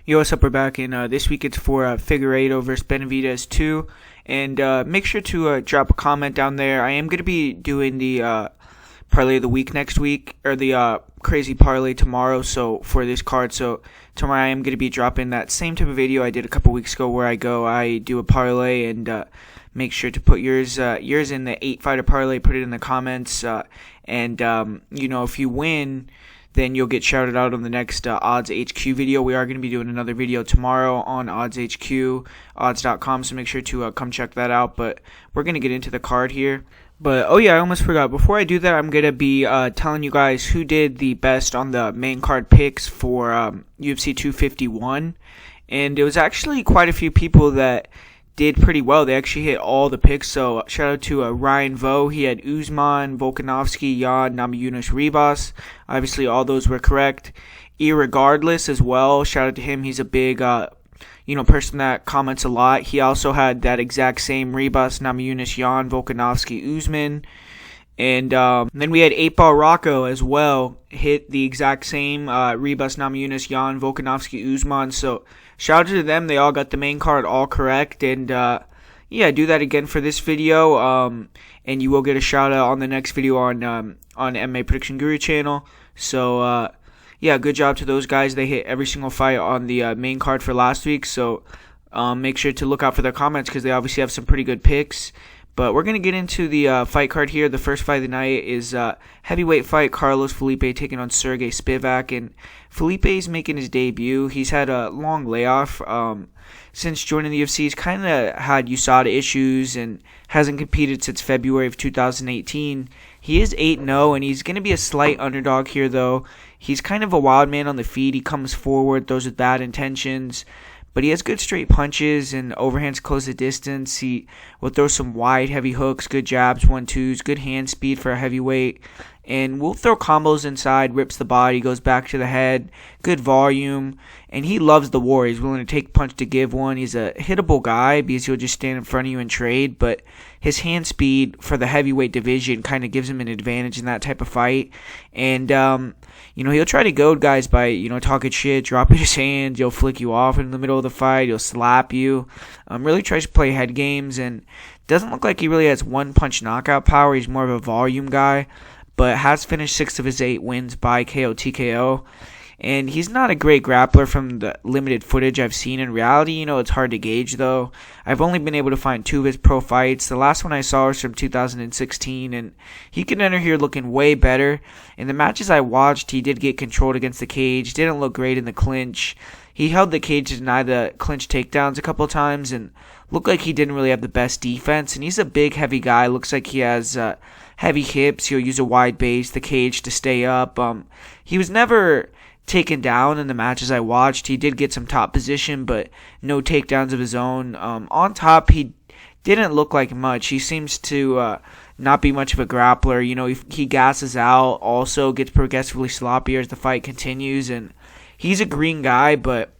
Yo, what's up? We're back, and this week it's for Figueiredo versus Benavidez 2. And make sure to drop a comment down there. I am going to be doing the parlay of the week next week, or the crazy parlay tomorrow. So for this card, so tomorrow I am going to be dropping that same type of video I did a couple weeks ago, where I do a parlay, and make sure to put yours in the 8-fighter parlay. Put it in the comments, and if you win, then you'll get shouted out on the next Odds HQ video. We are going to be doing another video tomorrow on Odds HQ, odds.com, so make sure to come check that out. But we're going to get into the card here. But, oh yeah, I almost forgot. Before I do that, I'm going to be telling you guys who did the best on the main card picks for UFC 251. And it was actually quite a few people that did pretty well. They actually hit all the picks. So shout out to Ryan Vo. He had Usman, Volkanovski, Yan, Namajunas, Ribas. Obviously, all those were correct. Irregardless as well. Shout out to him. He's a big, person that comments a lot. He also had that exact same Ribas, Namajunas, Yan, Volkanovski, Usman. And then we had 8-Ball Rocco as well. Hit the exact same Ribas, Namajunas, Yan, Volkanovski, Usman. So shout out to them. They all got the main card all correct. And do that again for this video. And you will get a shout out on the next video on MMA Prediction Guru channel. So good job to those guys. They hit every single fight on the main card for last week. So make sure to look out for their comments, because they obviously have some pretty good picks. But we're going to get into the fight card here. The first fight of the night is heavyweight fight, Carlos Felipe taking on Sergey Spivak. And Felipe is making his debut. He's had a long layoff since joining the UFC. He's kind of had USADA issues and hasn't competed since February of 2018. He is 8-0, and he's going to be a slight underdog here, though. He's kind of a wild man on the feet. He comes forward, throws with bad intentions, but he has good straight punches and overhands close the distance. He will throw some wide, heavy hooks, good jabs, 1-2s, good hand speed for a heavyweight. And will throw combos inside, rips the body, goes back to the head, good volume. And he loves the war. He's willing to take punch to give one. He's a hittable guy because he'll just stand in front of you and trade. But his hand speed for the heavyweight division kind of gives him an advantage in that type of fight. And, he'll try to goad guys by, talking shit, dropping his hands. He'll flick you off in the middle of the fight. He'll slap you. Really tries to play head games, and doesn't look like he really has one-punch knockout power. He's more of a volume guy, but has finished 6 of his 8 wins by KO TKO. And he's not a great grappler from the limited footage I've seen. In reality, it's hard to gauge, though. I've only been able to find 2 of his pro fights. The last one I saw was from 2016, and he can enter here looking way better. In the matches I watched, he did get controlled against the cage, didn't look great in the clinch. He held the cage to deny the clinch takedowns a couple times, and looked like he didn't really have the best defense. And he's a big, heavy guy. Looks like he has heavy hips. He'll use a wide base, the cage to stay up. He was never taken down in the matches I watched. He did get some top position, but no takedowns of his own. On top, he didn't look like much. He seems to not be much of a grappler. He gasses out, also gets progressively sloppier as the fight continues, and he's a green guy, but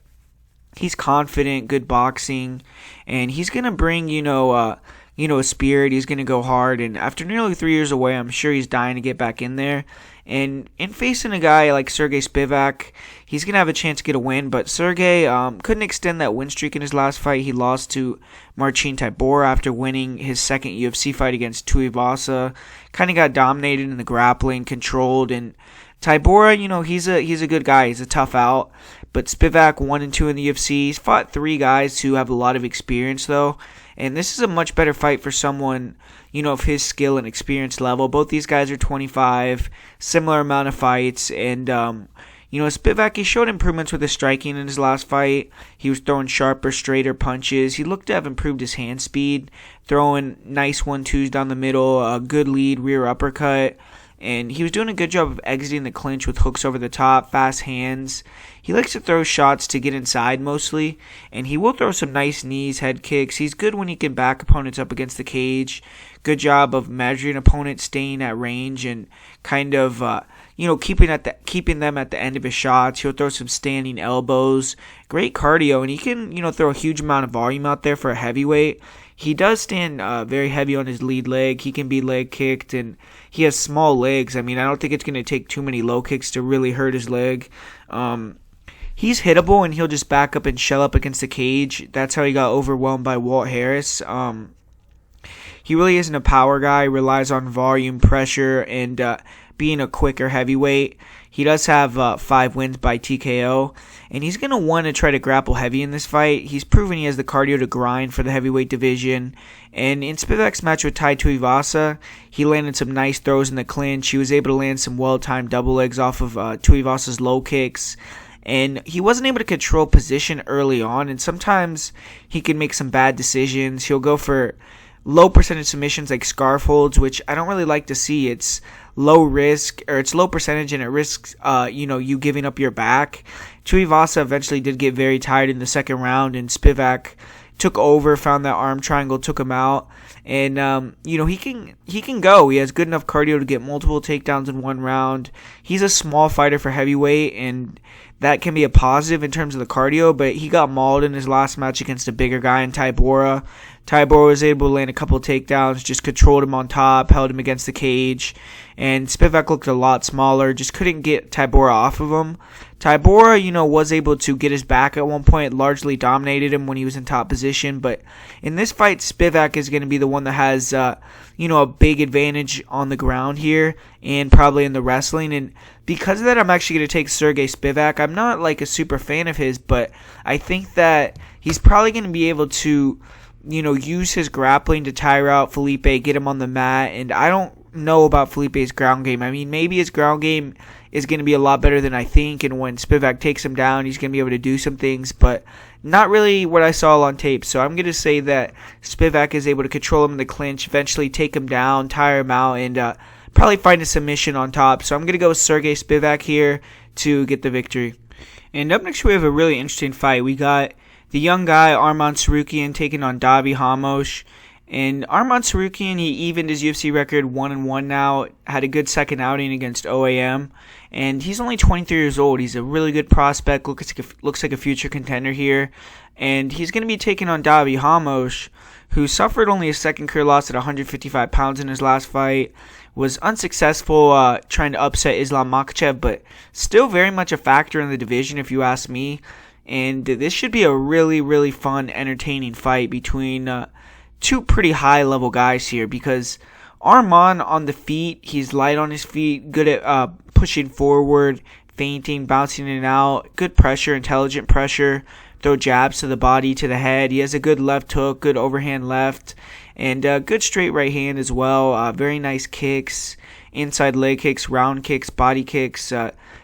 he's confident, good boxing, and he's going to bring, a spirit. He's going to go hard, and after nearly 3 years away, I'm sure he's dying to get back in there. And in facing a guy like Sergey Spivak, he's going to have a chance to get a win, but Sergey couldn't extend that win streak in his last fight. He lost to Marcin Tybura after winning his second UFC fight against Tuivasa. Kind of got dominated in the grappling, controlled, and Tybura, he's a good guy. He's a tough out. But Spivak 1-2 in the UFC. He's fought 3 guys who have a lot of experience, though. And this is a much better fight for someone, of his skill and experience level. Both these guys are 25, similar amount of fights. And, Spivak, he showed improvements with his striking in his last fight. He was throwing sharper, straighter punches. He looked to have improved his hand speed, throwing nice 1-2s down the middle, a good lead, rear uppercut. And he was doing a good job of exiting the clinch with hooks over the top, fast hands. He likes to throw shots to get inside mostly, and he will throw some nice knees, head kicks. He's good when he can back opponents up against the cage. Good job of measuring opponents, staying at range, and kind of, keeping them at the end of his shots. He'll throw some standing elbows. Great cardio, and he can, throw a huge amount of volume out there for a heavyweight. He does stand very heavy on his lead leg. He can be leg kicked, and he has small legs. I don't think it's going to take too many low kicks to really hurt his leg. he's hittable, and he'll just back up and shell up against the cage. That's how he got overwhelmed by Walt Harris. He really isn't a power guy. He relies on volume, pressure, and being a quicker heavyweight. He does have 5 wins by TKO, and he's going to want to try to grapple heavy in this fight. He's proven he has the cardio to grind for the heavyweight division, and in Spivak's match with Tai Tuivasa, he landed some nice throws in the clinch. He was able to land some well-timed double legs off of Tuivasa's low kicks, and he wasn't able to control position early on, and sometimes he can make some bad decisions. He'll go for low percentage submissions like scarf holds, which I don't really like to see. It's low risk, or it's low percentage, and it risks you giving up your back. Tuivasa eventually did get very tired in the second round, and Spivak took over, found that arm triangle, took him out, and he can go. He has good enough cardio to get multiple takedowns in one round. He's a small fighter for heavyweight, and that can be a positive in terms of the cardio, but he got mauled in his last match against a bigger guy in Tybura. Tybura was able to land a couple takedowns, just controlled him on top, held him against the cage, and Spivak looked a lot smaller, just couldn't get Tybura off of him. Tybura, was able to get his back at one point, largely dominated him when he was in top position, but in this fight, Spivak is going to be the one that has, a big advantage on the ground here, and probably in the wrestling, and because of that, I'm actually going to take Sergey Spivak. I'm not, a super fan of his, but I think that he's probably going to be able to use his grappling to tire out Felipe, get him on the mat, and I don't know about Felipe's ground game. I mean, maybe his ground game is going to be a lot better than I think, and when Spivak takes him down, he's going to be able to do some things, but not really what I saw on tape. So I'm going to say that Spivak is able to control him in the clinch, eventually take him down, tire him out, and probably find a submission on top. So I'm going to go with Sergey Spivak here to get the victory. And up next, we have a really interesting fight. We got the young guy, Arman Tsarukyan, taking on Davi Ramos. And Arman Tsarukyan, he evened his UFC record 1-1 now, had a good second outing against OAM, and he's only 23 years old. He's a really good prospect, looks like a future contender here, and he's going to be taking on Davi Ramos, who suffered only a second career loss at 155 pounds in his last fight, was unsuccessful trying to upset Islam Makhachev, but still very much a factor in the division if you ask me. And this should be a really, really fun, entertaining fight between two pretty high-level guys here, because Arman on the feet, he's light on his feet, good at pushing forward, feinting, bouncing in and out, good pressure, intelligent pressure, throw jabs to the body, to the head. He has a good left hook, good overhand left, and good straight right hand as well. Very nice kicks, inside leg kicks, round kicks, body kicks.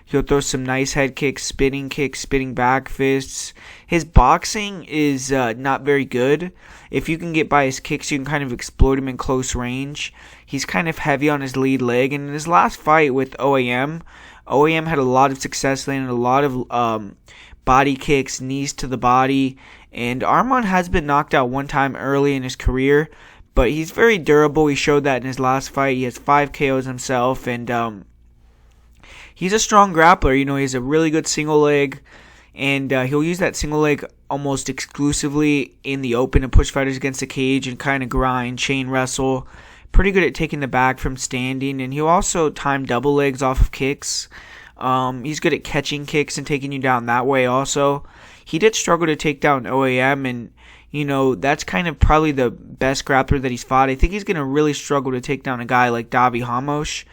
He'll throw some nice head kicks, spinning back fists. His boxing is not very good. If you can get by his kicks, you can kind of exploit him in close range. He's kind of heavy on his lead leg. And in his last fight with OAM had a lot of success, landed a lot of body kicks, knees to the body. And Arman has been knocked out one time early in his career, but he's very durable. He showed that in his last fight. He has 5 KOs himself, and he's a strong grappler. He has a really good single leg, and he'll use that single leg almost exclusively in the open to push fighters against the cage and kind of grind, chain wrestle. Pretty good at taking the back from standing, and he'll also time double legs off of kicks. He's good at catching kicks and taking you down that way also. He did struggle to take down OAM, and that's kind of probably the best grappler that he's fought. I think he's going to really struggle to take down a guy like Davi Ramos.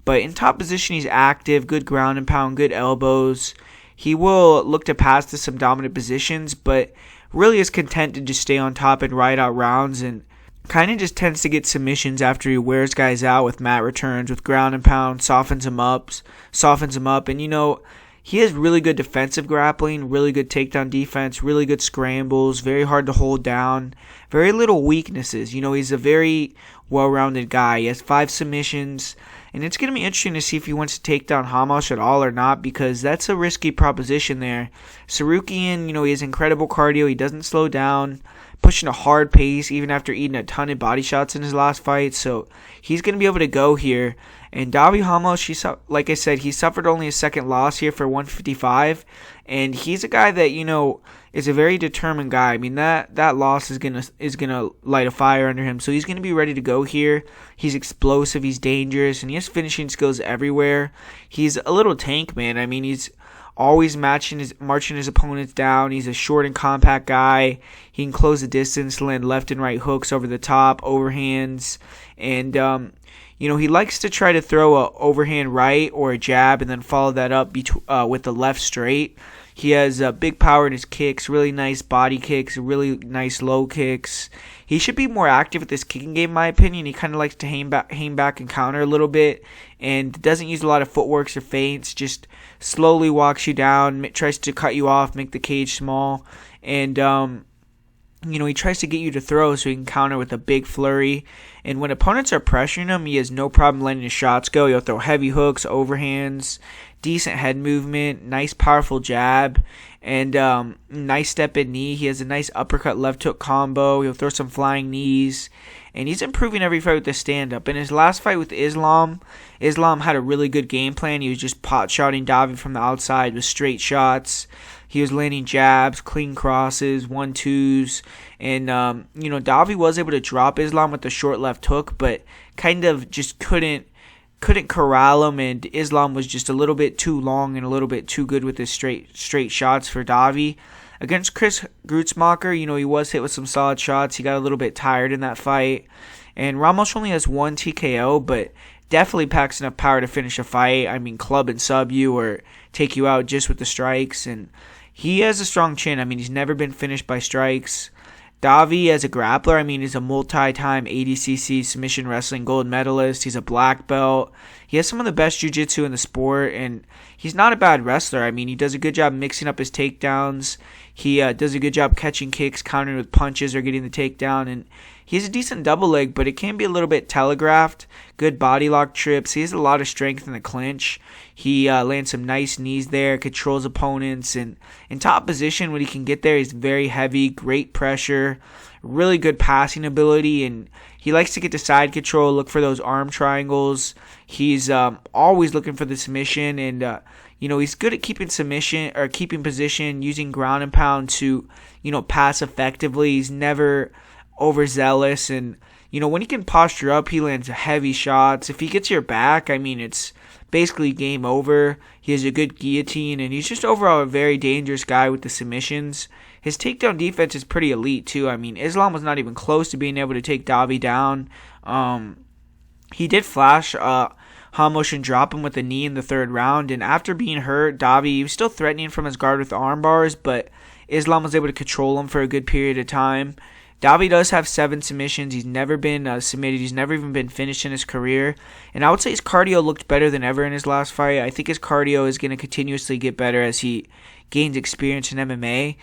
But in top position, he's active, good ground and pound, good elbows. He will look to pass to some dominant positions, but really is content to just stay on top and ride out rounds, and kind of just tends to get submissions after he wears guys out with mat returns, with ground and pound, softens him up. And, he has really good defensive grappling, really good takedown defense, really good scrambles, very hard to hold down, very little weaknesses. He's a very well-rounded guy. He has 5 submissions, and it's going to be interesting to see if he wants to take down Ramos at all or not, because that's a risky proposition there. Tsarukyan, he has incredible cardio. He doesn't slow down, pushing a hard pace even after eating a ton of body shots in his last fight. So he's going to be able to go here. And Davi Ramos, like I said, he suffered only a second loss here for 155. And he's a guy that, is a very determined guy. I mean, that loss is gonna light a fire under him. So he's gonna be ready to go here. He's explosive, he's dangerous, and he has finishing skills everywhere. He's a little tank, man. I mean, he's always marching his opponents down. He's a short and compact guy. He can close the distance, land left and right hooks over the top, overhands, and he likes to try to throw a overhand right or a jab and then follow that up with the left straight. He has big power in his kicks, really nice body kicks, really nice low kicks. He should be more active with this kicking game, in my opinion. He kind of likes to hang back and counter a little bit, and doesn't use a lot of footworks or feints. Just slowly walks you down, tries to cut you off, make the cage small, and he tries to get you to throw so he can counter with a big flurry. And when opponents are pressuring him, he has no problem letting his shots go. He'll throw heavy hooks, overhands, decent head movement, nice powerful jab, and nice step in knee. He has a nice uppercut left hook combo. He'll throw some flying knees. And he's improving every fight with the stand-up. In his last fight with Islam had a really good game plan. He was just pot-shotting Davi from the outside with straight shots. He was landing jabs, clean crosses, 1-2s. And, Davi was able to drop Islam with the short left hook, but kind of just couldn't corral him, and Islam was just a little bit too long and a little bit too good with his straight shots for Davi. Against Chris Grutzmacher, he was hit with some solid shots. He got a little bit tired in that fight. And Ramos only has 1 TKO, but definitely packs enough power to finish a fight. I mean, club and sub you or take you out just with the strikes. And he has a strong chin. I mean, he's never been finished by strikes. Davi, as a grappler, he's a multi-time ADCC submission wrestling gold medalist. He's a black belt. He has some of the best jiu-jitsu in the sport, and he's not a bad wrestler. He does a good job mixing up his takedowns. He does a good job catching kicks, countering with punches, or getting the takedown, and he has a decent double leg, but it can be a little bit telegraphed. Good body lock trips. He has a lot of strength in the clinch. He lands some nice knees there, controls opponents, and in top position when he can get there, he's very heavy, great pressure, really good passing ability, and he likes to get to side control, look for those arm triangles. He's always looking for the submission, and he's good at keeping position, using ground and pound to pass effectively. He's never overzealous, and when he can posture up, he lands heavy shots. If he gets your back, it's basically game over. He has a good guillotine, and he's just overall a very dangerous guy with the submissions. His takedown defense is pretty elite too. Islam was not even close to being able to take Davi down. He did flash Ramos and drop him with a knee in the third round, and after being hurt, Davi was still threatening from his guard with the arm bars, but Islam was able to control him for a good period of time. Davi does have 7 submissions. He's never been submitted. He's never even been finished in his career. And I would say his cardio looked better than ever in his last fight. I think his cardio is going to continuously get better as he gains experience in MMA.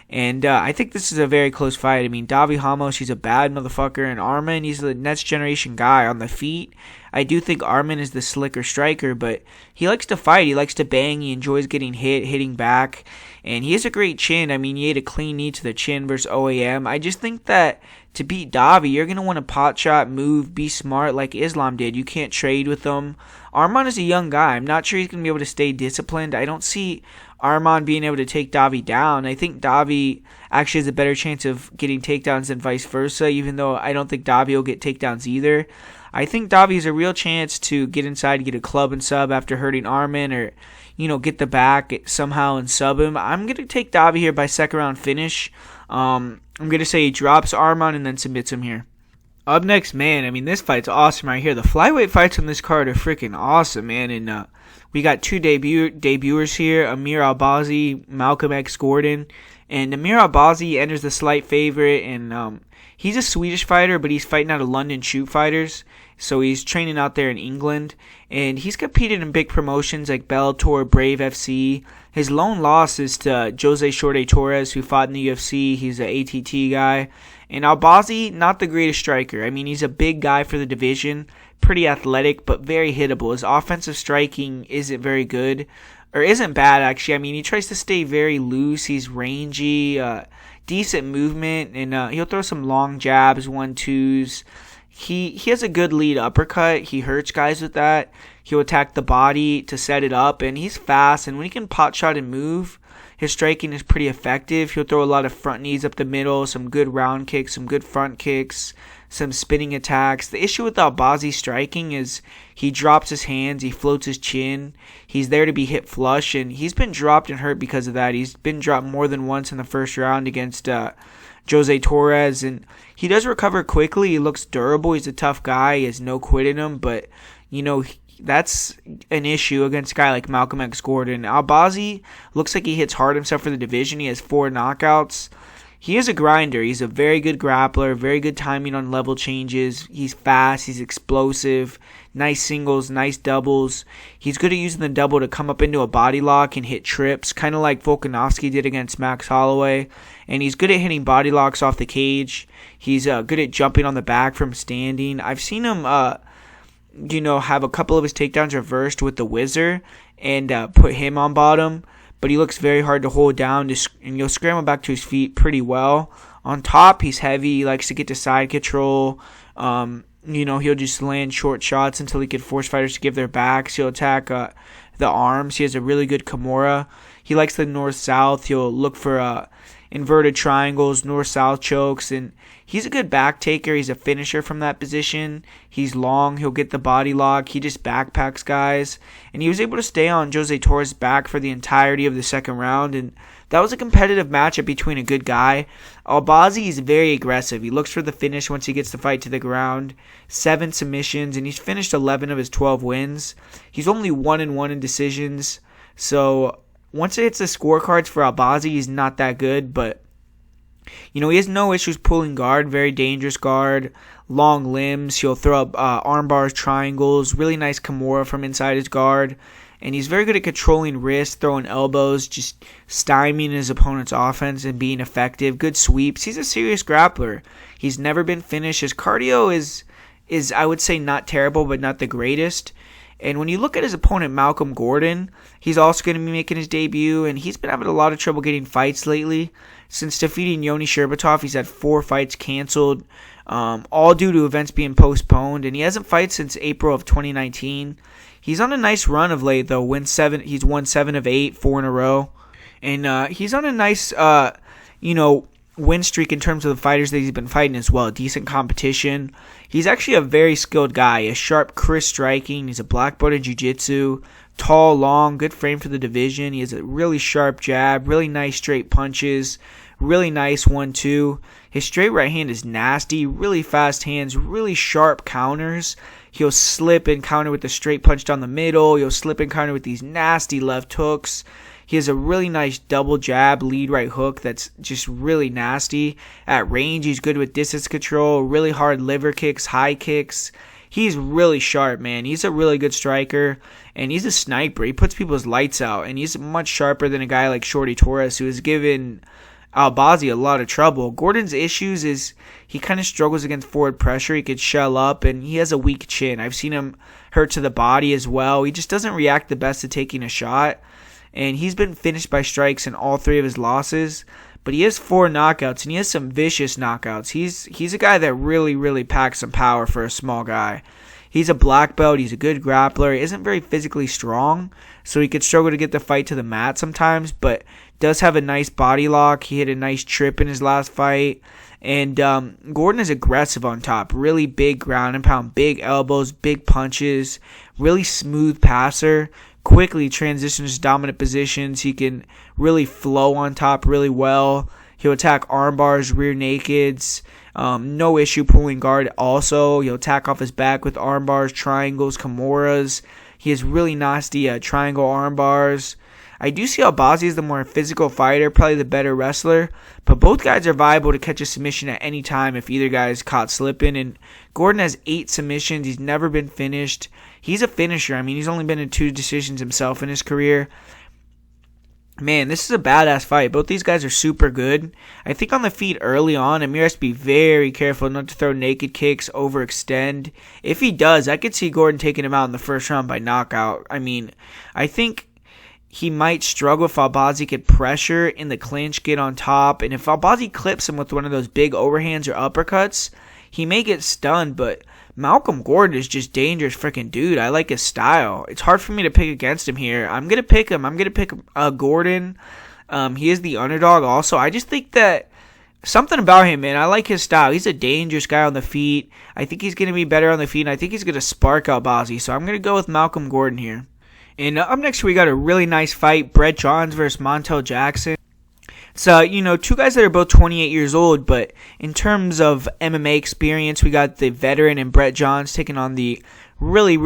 And I think this is a very close fight. Davi Ramos, he's a bad motherfucker. And Arman, he's the next generation guy on the feet. I do think Arman is the slicker striker, but he likes to fight. He likes to bang. He enjoys getting hitting back. And he has a great chin. He had a clean knee to the chin versus OAM. I just think that to beat Davi, you're going to want to pot shot, move, be smart like Islam did. You can't trade with him. Arman is a young guy. I'm not sure he's going to be able to stay disciplined. I don't see Arman being able to take Davi down. I think Davi actually has a better chance of getting takedowns than vice versa, even though I don't think Davi will get takedowns either. I think Davi has a real chance to get inside, get a club and sub after hurting Arman, or get the back somehow and sub him. I'm going to take Davi here by second round finish. I'm going to say he drops Arman and then submits him here. Up next, man, this fight's awesome right here. The flyweight fights on this card are freaking awesome, man. And we got 2 debuters here, Amir Albazi, Malcolm X Gordon. And Amir Albazi enters the slight favorite, and he's a Swedish fighter, but he's fighting out of London Shoot Fighters. So he's training out there in England, and he's competed in big promotions like Bellator, Brave FC. His lone loss is to Jose Shorty Torres, who fought in the UFC. He's an ATT guy. And Albazi, not the greatest striker. He's a big guy for the division, pretty athletic, but very hittable. His offensive striking isn't very good, or isn't bad, actually. He tries to stay very loose. He's rangy, decent movement, and he'll throw some long jabs, 1-2s. He has a good lead uppercut. He hurts guys with that. He'll attack the body to set it up, and he's fast. And when he can pot shot and move, his striking is pretty effective. He'll throw a lot of front knees up the middle, some good round kicks, some good front kicks, some spinning attacks. The issue with Albazi's striking is he drops his hands, he floats his chin. He's there to be hit flush, and he's been dropped and hurt because of that. He's been dropped more than once in the first round against Jose Torres, and he does recover quickly. He looks durable. He's a tough guy. He has no quit in him, but, that's an issue against a guy like Malcolm X Gordon. Albazi looks like he hits hard himself for the division. He has 4 knockouts. He is a grinder. He's a very good grappler, very good timing on level changes. He's fast. He's explosive. Nice singles, nice doubles. He's good at using the double to come up into a body lock and hit trips, kind of like Volkanovski did against Max Holloway. And he's good at hitting body locks off the cage. He's good at jumping on the back from standing. I've seen him, have a couple of his takedowns reversed with the whizzer and put him on bottom. But he looks very hard to hold down, and you'll scramble back to his feet pretty well. On top, he's heavy. He likes to get to side control. He'll just land short shots until he can force fighters to give their backs. He'll attack the arms. He has a really good Kimura. He likes the north-south. He'll look for inverted triangles, north-south chokes, and he's a good back taker. He's a finisher from that position. He's long. He'll get the body lock. He just backpacks guys. And he was able to stay on Jose Torres' back for the entirety of the second round, and that was a competitive matchup between a good guy. Albazi is very aggressive. He looks for the finish once he gets the fight to the ground. 7 submissions, and he's finished 11 of his 12 wins. He's only 1-1 in decisions, so once it hits the scorecards for Albazi, he's not that good, but he has no issues pulling guard, very dangerous guard, long limbs. He'll throw up arm bars, triangles, really nice Kimura from inside his guard, and he's very good at controlling wrists, throwing elbows, just stymieing his opponent's offense and being effective. Good sweeps. He's a serious grappler. He's never been finished. His cardio is I would say not terrible, but not the greatest. And when you look at his opponent, Malcolm Gordon, he's also going to be making his debut, and he's been having a lot of trouble getting fights lately. Since defeating Yoni Sherbatov, he's had 4 fights canceled, all due to events being postponed, and he hasn't fought since April of 2019. He's on a nice run of late, though. He's won 7 of 8, 4 in a row. And he's on a nice, win streak in terms of the fighters that he's been fighting as well. Decent competition. He's actually a very skilled guy. A sharp, crisp striking. He's a black belt in jiu-jitsu. Tall, long, good frame for the division. He has a really sharp jab, really nice straight punches, really nice 1-2. His straight right hand is nasty, really fast hands, really sharp counters. He'll slip and counter with the straight punch down the middle. He'll slip and counter with these nasty left hooks. He has a really nice double jab, lead right hook that's just really nasty. At range, he's good with distance control, really hard liver kicks, high kicks. He's really sharp, man. He's a really good striker, and he's a sniper. He puts people's lights out, and he's much sharper than a guy like Shorty Torres, who has given Albazi a lot of trouble. Gordon's issues is he kind of struggles against forward pressure. He could shell up, and he has a weak chin. I've seen him hurt to the body as well. He just doesn't react the best to taking a shot. And he's been finished by strikes in all 3 of his losses. But he has 4 knockouts, and he has some vicious knockouts. He's a guy that really, really packs some power for a small guy. He's a black belt. He's a good grappler. He isn't very physically strong, so he could struggle to get the fight to the mat sometimes, but does have a nice body lock. He hit a nice trip in his last fight. And Gordon is aggressive on top. Really big ground and pound, big elbows, big punches, really smooth passer. Quickly transitions to dominant positions. He can really flow on top really well. He'll attack arm bars, rear nakeds. No issue pulling guard also. He'll attack off his back with arm bars, triangles, Kimuras. He has really nasty triangle arm bars. I do see Albazi as the more physical fighter, probably the better wrestler, but both guys are viable to catch a submission at any time if either guy is caught slipping. And Gordon has 8 submissions. He's never been finished. He's a finisher. I mean, he's only been in 2 decisions himself in his career. Man, this is a badass fight. Both these guys are super good. I think on the feet early on, Amir has to be very careful not to throw naked kicks, overextend. If he does, I could see Gordon taking him out in the first round by knockout. I mean, I think he might struggle if Albazi could pressure in the clinch, get on top. And if Albazi clips him with one of those big overhands or uppercuts, he may get stunned, but Malcolm Gordon is just dangerous freaking dude. I like his style. It's hard for me to pick against him here. I'm going to pick him. I'm going to pick Gordon. He is the underdog also. I just think that something about him, man. I like his style. He's a dangerous guy on the feet. I think he's going to be better on the feet, and I think he's going to spark Albazi. So I'm going to go with Malcolm Gordon here. And up next, we got a really nice fight. Brett Johns versus Montel Jackson. It's, two guys that are both 28 years old, but in terms of MMA experience, we got the veteran and Brett Johns taking on the really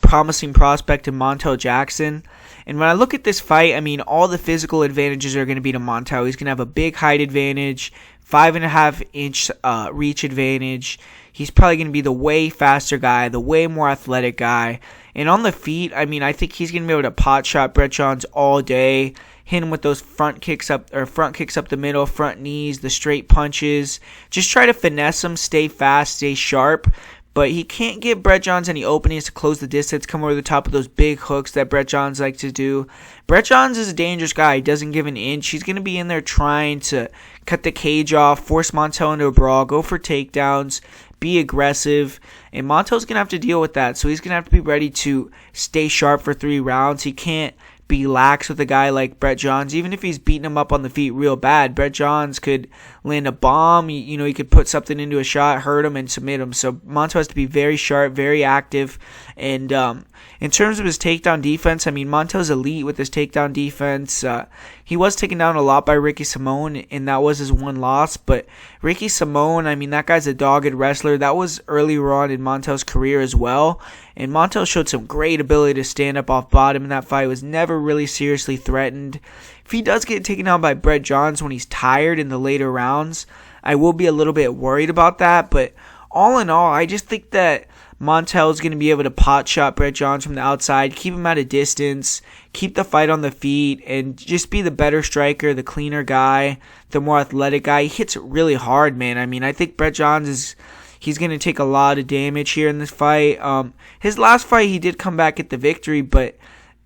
promising prospect in Montel Jackson. And when I look at this fight, I mean, all the physical advantages are going to be to Montel. He's going to have a big height advantage, 5.5-inch reach advantage. He's probably going to be the way faster guy, the way more athletic guy. And on the feet, I mean, I think he's going to be able to pot shot Brett Johns all day, hit him with those front kicks up the middle, front knees, the straight punches. Just try to finesse him, stay fast, stay sharp. But he can't give Brett Johns any openings to close the distance, come over the top of those big hooks that Brett Johns likes to do. Brett Johns is a dangerous guy. He doesn't give an inch. He's going to be in there trying to cut the cage off, force Montel into a brawl, go for takedowns, be aggressive. And Montel's going to have to deal with that. So he's going to have to be ready to stay sharp for 3 rounds. He can't be lax with a guy like Brett Johns. Even if he's beating him up on the feet real bad, Brett Johns could land a bomb. He could put something into a shot, hurt him, and submit him. So Montel has to be very sharp, very active. And in terms of his takedown defense, I mean, Montel's elite with his takedown defense. He was taken down a lot by Ricky Simone, and that was his one loss. But Ricky Simone, I mean, that guy's a dogged wrestler. That was earlier on in Montel's career as well. And Montel showed some great ability to stand up off bottom in that fight. Was never really seriously threatened. If he does get taken down by Brett Johns when he's tired in the later rounds, I will be a little bit worried about that. But all in all, I just think that Montel is going to be able to pot shot Brett Johns from the outside, keep him at a distance, keep the fight on the feet, and just be the better striker, the cleaner guy, the more athletic guy. He hits it really hard, man. I mean, I think Brett Johns he's going to take a lot of damage here in this fight. His last fight, he did come back at the victory, but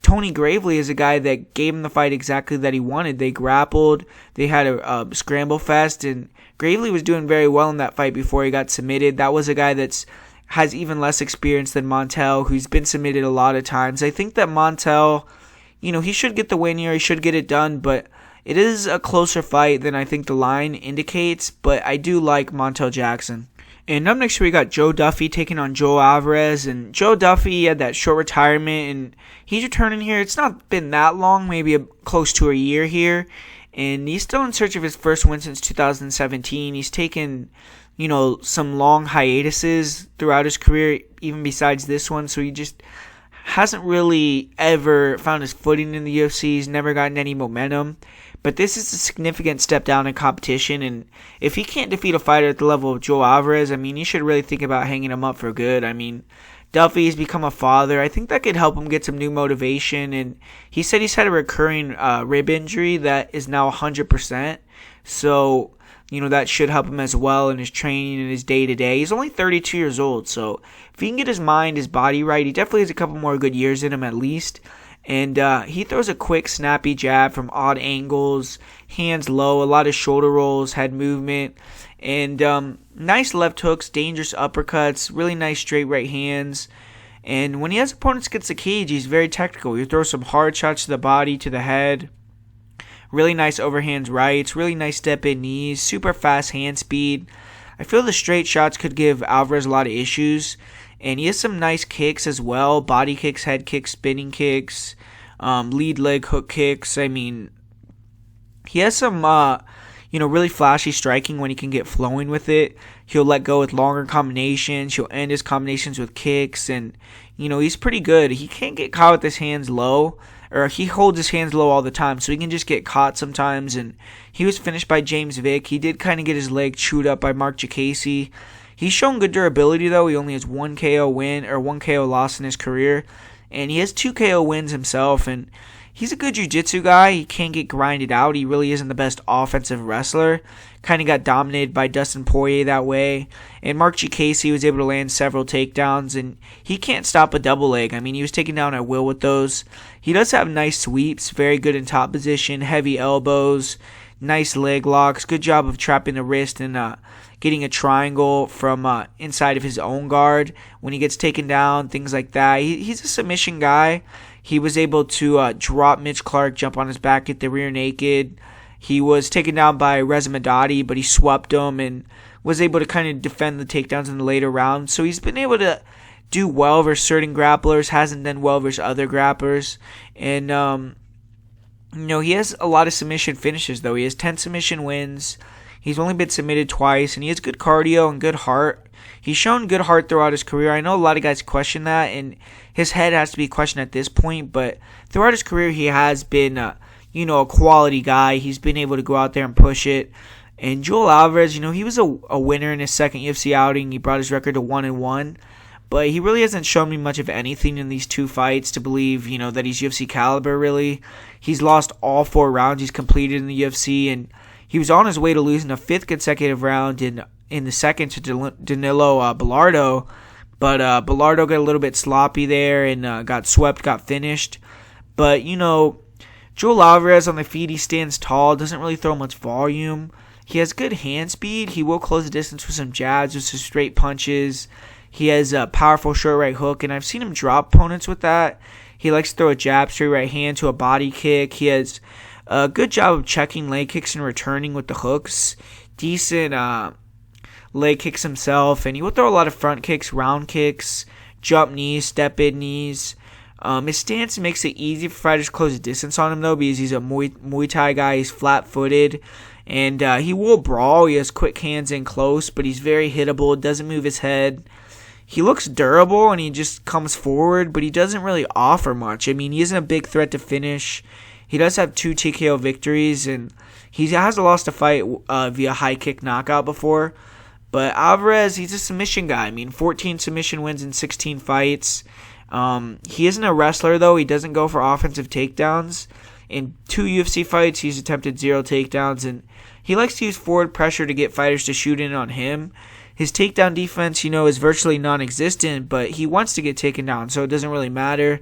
Tony Gravely is a guy that gave him the fight exactly that he wanted. They grappled, they had a scramble fest, and Gravely was doing very well in that fight before he got submitted. That was a guy has even less experience than Montel, who's been submitted a lot of times. I think that Montel, he should get the win here. He should get it done, but it is a closer fight than I think the line indicates, but I do like Montel Jackson. And up next, we got Joe Duffy taking on Joe Alvarez. And Joe Duffy had that short retirement, and he's returning here. It's not been that long, maybe close to a year here. And he's still in search of his first win since 2017. He's taken, some long hiatuses throughout his career, even besides this one. So he just hasn't really ever found his footing in the UFC. He's never gotten any momentum. But this is a significant step down in competition, and if he can't defeat a fighter at the level of Joe Alvarez, I mean, you should really think about hanging him up for good. I mean, Duffy's become a father. I think that could help him get some new motivation, and he said he's had a recurring rib injury that is now 100%, so, that should help him as well in his training and his day-to-day. He's only 32 years old, so if he can get his mind, his body right, he definitely has a couple more good years in him at least. And he throws a quick, snappy jab from odd angles, hands low, a lot of shoulder rolls, head movement, and nice left hooks, dangerous uppercuts, really nice straight right hands. And when he has opponents against the cage, he's very technical. He throws some hard shots to the body, to the head, really nice overhand rights, really nice step-in knees, super fast hand speed. I feel the straight shots could give Alvarez a lot of issues. And he has some nice kicks as well. Body kicks, head kicks, spinning kicks, lead leg hook kicks. I mean, he has some, really flashy striking when he can get flowing with it. He'll let go with longer combinations. He'll end his combinations with kicks. And, he's pretty good. He can't get caught with his hands low. Or he holds his hands low all the time. So he can just get caught sometimes. And he was finished by James Vick. He did kind of get his leg chewed up by Marc Diakiese. He's shown good durability, though. He only has one KO win or one KO loss in his career. And he has 2 KO wins himself. And he's a good jiu-jitsu guy. He can't get grinded out. He really isn't the best offensive wrestler. Kind of got dominated by Dustin Poirier that way. And Marc Diakiese was able to land several takedowns. And he can't stop a double leg. I mean, he was taken down at will with those. He does have nice sweeps. Very good in top position. Heavy elbows. Nice leg locks. Good job of trapping the wrist and getting a triangle from inside of his own guard when he gets taken down, things like that. He's a submission guy. He was able to drop Mitch Clark, jump on his back, get the rear naked. He was taken down by Reza Madadi, but he swept him and was able to kind of defend the takedowns in the later rounds. So he's been able to do well versus certain grapplers, hasn't done well versus other grapplers. And, he has a lot of submission finishes, though. He has 10 submission wins. He's only been submitted twice, and he has good cardio and good heart. He's shown good heart throughout his career. I know a lot of guys question that, and his head has to be questioned at this point, but throughout his career, he has been, a quality guy. He's been able to go out there and push it. And Joe Alvarez, he was a winner in his second UFC outing. He brought his record to 1-1, but he really hasn't shown me much of anything in these 2 fights to believe, that he's UFC caliber, really. He's lost all 4 rounds he's completed in the UFC, and he was on his way to losing a 5th consecutive round in the second to Danilo Bilardo, but Bilardo got a little bit sloppy there and got swept, got finished. But, Joel Alvarez on the feet, he stands tall, doesn't really throw much volume. He has good hand speed. He will close the distance with some jabs, with some straight punches. He has a powerful short right hook, and I've seen him drop opponents with that. He likes to throw a jab, straight right hand to a body kick. He has a good job of checking leg kicks and returning with the hooks. Decent leg kicks himself, and he will throw a lot of front kicks, round kicks, jump knees, step-in knees. His stance makes it easy for fighters to close the distance on him, though, because he's a Muay Thai guy. He's flat-footed, and he will brawl. He has quick hands in close, but he's very hittable, doesn't move his head. He looks durable, and he just comes forward, but he doesn't really offer much. I mean, he isn't a big threat to finish. He does have 2 TKO victories, and he has lost a fight via high kick knockout before. But Alvarez, he's a submission guy. I mean, 14 submission wins in 16 fights. He isn't a wrestler, though. He doesn't go for offensive takedowns. In 2 UFC fights, he's attempted 0 takedowns, and he likes to use forward pressure to get fighters to shoot in on him. His takedown defense, is virtually non-existent, but he wants to get taken down, so it doesn't really matter.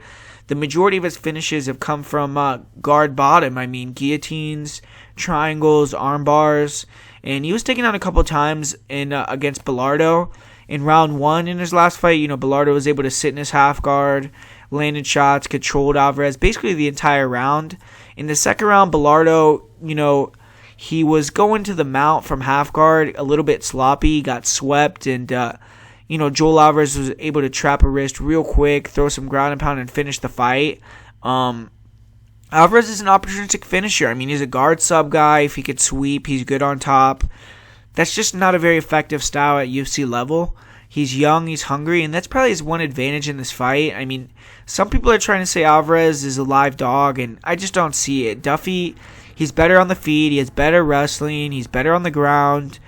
The majority of his finishes have come from guard bottom. I mean, guillotines, triangles, arm bars, and he was taken down a couple times against Bilardo. In round 1 in his last fight, Bilardo was able to sit in his half guard, landed shots, controlled Alvarez basically the entire round. In the second round, Bilardo, he was going to the mount from half guard, a little bit sloppy, got swept, and, Joel Alvarez was able to trap a wrist real quick, throw some ground and pound, and finish the fight. Alvarez is an opportunistic finisher. I mean, he's a guard sub guy. If he could sweep, he's good on top. That's just not a very effective style at UFC level. He's young, he's hungry, and that's probably his one advantage in this fight. I mean, some people are trying to say Alvarez is a live dog, and I just don't see it. Duffy, he's better on the feet, he has better wrestling, he's better on the ground.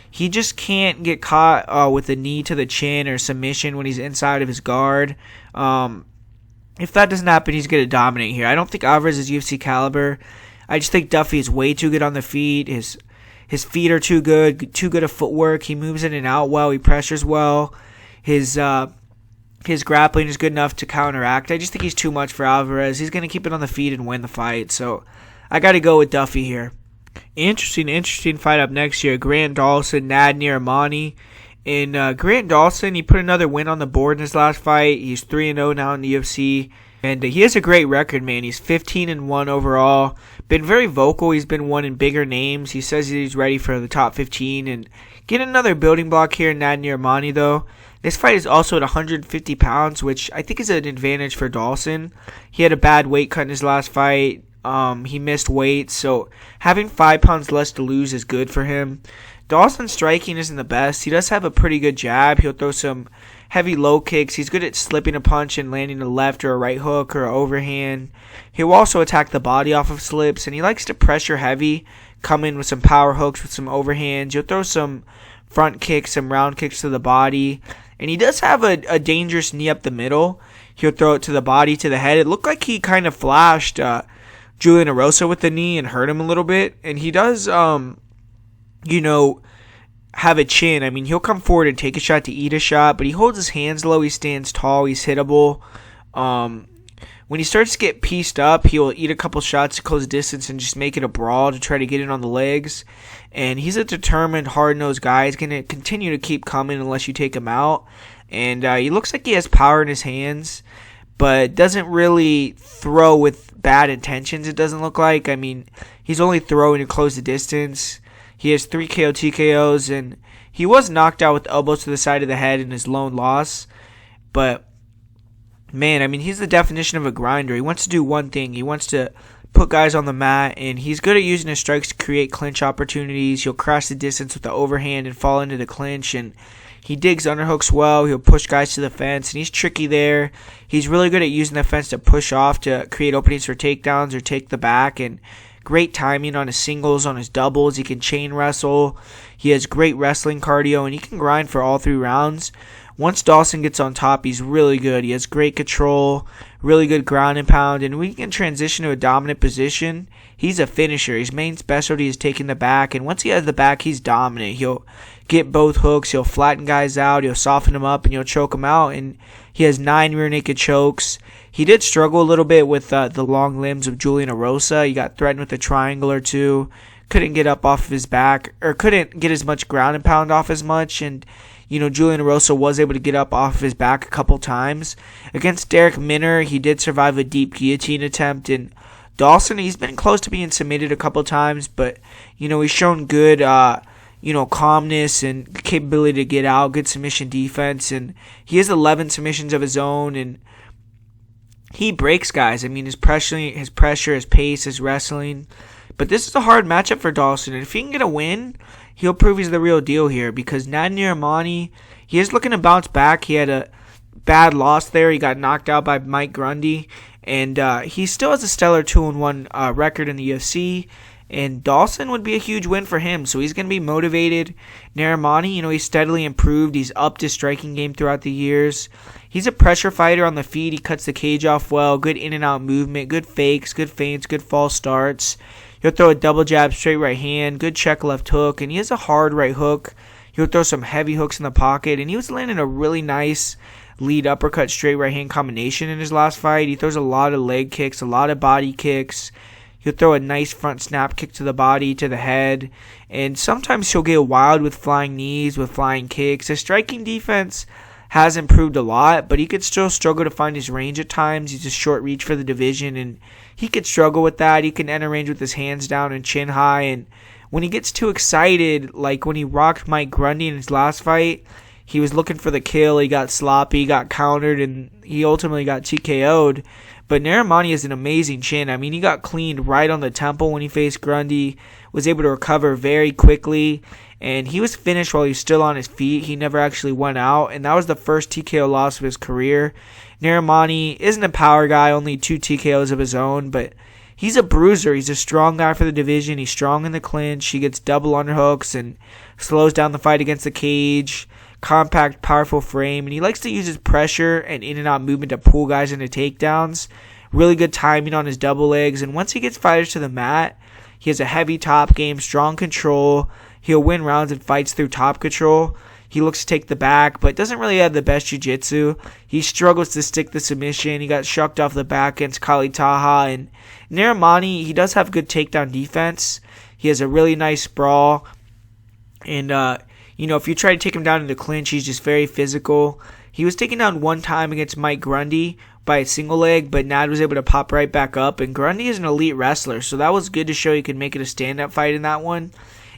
He just can't get caught with a knee to the chin or submission when he's inside of his guard. If that doesn't happen, he's going to dominate here. I don't think Alvarez is UFC caliber. I just think Duffy is way too good on the feet. His feet are too good of footwork. He moves in and out well. He pressures well. His grappling is good enough to counteract. I just think he's too much for Alvarez. He's going to keep it on the feet and win the fight. So I got to go with Duffy here. Interesting fight up next year. Grant Dawson, Narimani. And Grant Dawson, he put another win on the board in his last fight. He's 3-0 now in the UFC. And he has a great record, man. He's 15-1 overall. Been very vocal. He's been winning bigger names. He says he's ready for the top 15. And get another building block here in Narimani, though. This fight is also at 150 pounds, which I think is an advantage for Dawson. He had a bad weight cut in his last fight. He missed weight, so having 5 pounds less to lose is good for him. Dawson's striking isn't the best. He does have a pretty good jab. He'll throw some heavy low kicks. He's good at slipping a punch and landing a left or a right hook or an overhand. He'll also attack the body off of slips, and he likes to pressure heavy, come in with some power hooks, with some overhands. He'll throw some front kicks, some round kicks to the body, and he does have a dangerous knee up the middle. He'll throw it to the body, to the head. It looked like he kind of flashed Julian Erosa with the knee and hurt him a little bit, and he does have a chin. I mean, he'll come forward and take a shot to eat a shot, but he holds his hands low, he stands tall, he's hittable. When he starts to get pieced up, he'll eat a couple shots to close distance and just make it a brawl to try to get in on the legs. And he's a determined, hard-nosed guy. He's going to continue to keep coming unless you take him out. And he looks like he has power in his hands. but doesn't really throw with bad intentions, it doesn't look like. I mean, he's only throwing to close the distance. He has 3 KO TKOs, and he was knocked out with elbows to the side of the head in his lone loss. But, man, I mean, he's the definition of a grinder. He wants to do one thing. He wants to put guys on the mat, and he's good at using his strikes to create clinch opportunities. He'll cross the distance with the overhand and fall into the clinch, and he digs underhooks well. He'll push guys to the fence, and he's tricky there. He's really good at using the fence to push off to create openings for takedowns or take the back, and great timing on his singles, on his doubles. He can chain wrestle. He has great wrestling cardio, and he can grind for all 3 rounds. Once Dawson gets on top, he's really good. He has great control, really good ground and pound, and when he can transition to a dominant position, he's a finisher. His main specialty is taking the back, and once he has the back, he's dominant. He'll get both hooks, he'll flatten guys out, he'll soften them up, and he'll choke them out, and he has 9 rear naked chokes. He did struggle a little bit with the long limbs of Julian Erosa. He got threatened with a triangle or two, couldn't get up off of his back, or couldn't get as much ground and pound off as much, and Julian Erosa was able to get up off of his back a couple times. Against Derek Minner, he did survive a deep guillotine attempt, and Dawson, he's been close to being submitted a couple times, but, he's shown good, calmness and capability to get out, good submission defense, and he has 11 submissions of his own, and he breaks guys. I mean, his pressure, his pace, his wrestling. But this is a hard matchup for Dawson, and if he can get a win, he'll prove he's the real deal here, because Narimani, he is looking to bounce back. He had a bad loss there. He got knocked out by Mike Grundy, and he still has a stellar 2-1 record in the UFC, and Dawson would be a huge win for him, so he's going to be motivated. Narimani, he's steadily improved. He's upped his striking game throughout the years. He's a pressure fighter on the feet. He cuts the cage off well, good in and out movement, good fakes, good feints, good false starts. He'll throw a double jab, straight right hand, good check left hook, and he has a hard right hook. He'll throw some heavy hooks in the pocket, and he was landing a really nice lead uppercut, straight right hand combination in his last fight. He throws a lot of leg kicks, a lot of body kicks. He'll throw a nice front snap kick to the body, to the head, and sometimes he'll get wild with flying knees, with flying kicks. His striking defense has improved a lot, but he could still struggle to find his range at times. He's a short reach for the division, and he could struggle with that. He can enter range with his hands down and chin high, and when he gets too excited, like when he rocked Mike Grundy in his last fight, he was looking for the kill, he got sloppy, got countered, and he ultimately got TKO'd. But Narimani has an amazing chin. I mean, he got cleaned right on the temple when he faced Grundy, was able to recover very quickly, and he was finished while he was still on his feet. He never actually went out, and that was the first TKO loss of his career. Narimani isn't a power guy, only 2 TKOs of his own, but he's a bruiser. He's a strong guy for the division. He's strong in the clinch. He gets double underhooks and slows down the fight against the cage. Compact, powerful frame, and he likes to use his pressure and in and out movement to pull guys into takedowns. Really good timing on his double legs, and once he gets fighters to the mat, he has a heavy top game, strong control. He'll win rounds and fights through top control. He looks to take the back, but doesn't really have the best jiu-jitsu. He struggles to stick the submission. He got shucked off the back against Kali Taha, and Narimani, he does have good takedown defense. He has a really nice sprawl, and if you try to take him down in the clinch, he's just very physical. He was taken down one time against Mike Grundy by a single leg, but Nad was able to pop right back up. And Grundy is an elite wrestler, so that was good to show he could make it a stand-up fight in that one.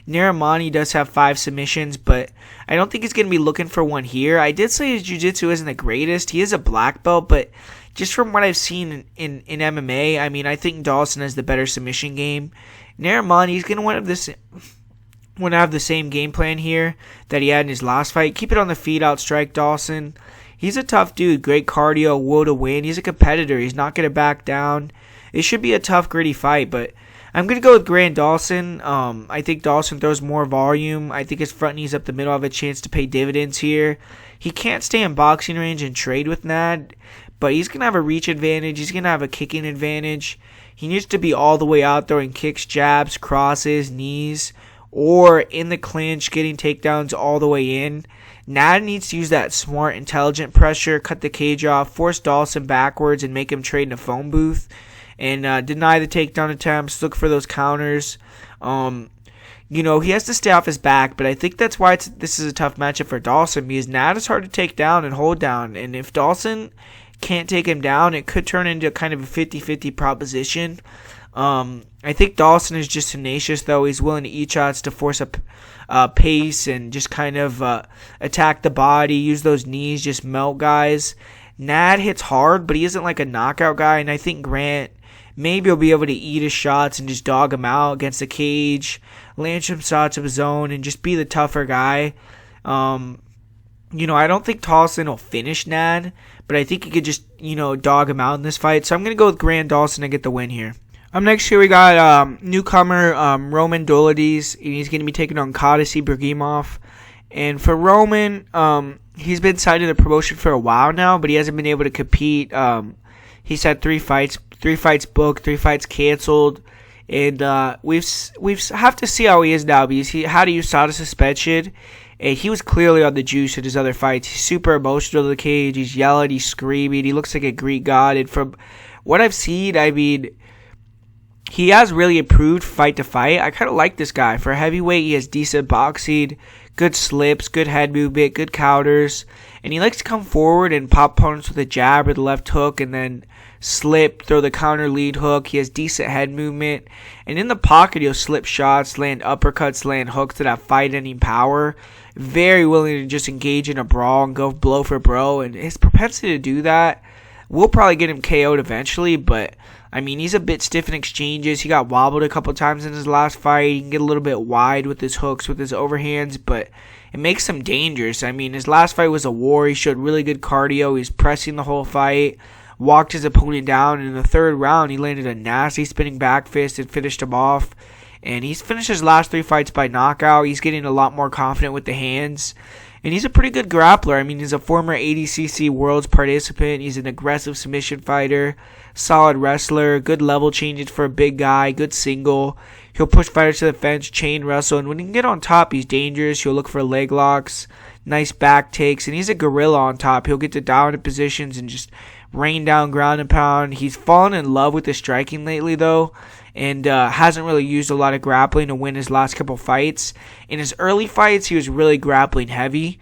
Narimani does have 5 submissions, but I don't think he's going to be looking for one here. I did say his jiu-jitsu isn't the greatest. He is a black belt, but just from what I've seen in MMA, I mean, I think Dawson has the better submission game. Narimani, he's going to want to have the same game plan here that he had in his last fight. Keep it on the feet, outstrike Dawson. He's a tough dude, great cardio, will to win. He's a competitor. He's not going to back down. It should be a tough, gritty fight, but I'm going to go with Grant Dawson. I think Dawson throws more volume. I think his front knees up the middle have a chance to pay dividends here. He can't stay in boxing range and trade with Nad, but he's going to have a reach advantage. He's going to have a kicking advantage. He needs to be all the way out throwing kicks, jabs, crosses, knees, or in the clinch, getting takedowns all the way in. Nad needs to use that smart, intelligent pressure, cut the cage off, force Dawson backwards, and make him trade in a phone booth, and deny the takedown attempts, look for those counters. He has to stay off his back, but I think that's why this is a tough matchup for Dawson, because Nad is hard to take down and hold down, and if Dawson can't take him down, it could turn into kind of a 50-50 proposition. I think Dawson is just tenacious, though. He's willing to eat shots to force a pace and just kind of attack the body, use those knees, just melt guys. Nad hits hard, but he isn't like a knockout guy, and I think Grant maybe will be able to eat his shots and just dog him out against the cage, land some shots of his own, and just be the tougher guy. I don't think Dawson will finish Nad, but I think he could just, dog him out in this fight. So I'm going to go with Grant Dawson to get the win here. Next here we got newcomer Roman Dolidze, and he's going to be taking on Khadis Ibragimov. And for Roman, he's been signed in the promotion for a while now, but he hasn't been able to compete. He's had 3 fights booked, 3 fights canceled, and we have to see how he is now, because he had a USADA suspension, and he was clearly on the juice in his other fights. He's super emotional in the cage. He's yelling, he's screaming. He looks like a Greek god, and from what I've seen, I mean, he has really improved fight to fight. I kind of like this guy. For a heavyweight, he has decent boxing, good slips, good head movement, good counters, and he likes to come forward and pop opponents with a jab or the left hook and then slip, throw the counter lead hook. He has decent head movement, and in the pocket he'll slip shots, land uppercuts, land hooks that have fight-ending power. Very willing to just engage in a brawl and go blow for blow, and his propensity to do that will probably get him KO'd eventually, but I mean, he's a bit stiff in exchanges. He got wobbled a couple times in his last fight. He can get a little bit wide with his hooks, with his overhands, but it makes him dangerous. I mean, his last fight was a war. He showed really good cardio. He was pressing the whole fight, walked his opponent down, and in the 3rd round, he landed a nasty spinning back fist and finished him off. And he's finished his last 3 fights by knockout. He's getting a lot more confident with the hands. And he's a pretty good grappler. I mean, he's a former ADCC Worlds participant. He's an aggressive submission fighter, solid wrestler, good level changes for a big guy, good single. He'll push fighters to the fence, chain wrestle, and when he can get on top, he's dangerous. He'll look for leg locks, nice back takes, and he's a gorilla on top. He'll get to dominant positions and just rain down ground and pound. He's fallen in love with the striking lately, though, and hasn't really used a lot of grappling to win his last couple fights. In his early fights, he was really grappling heavy.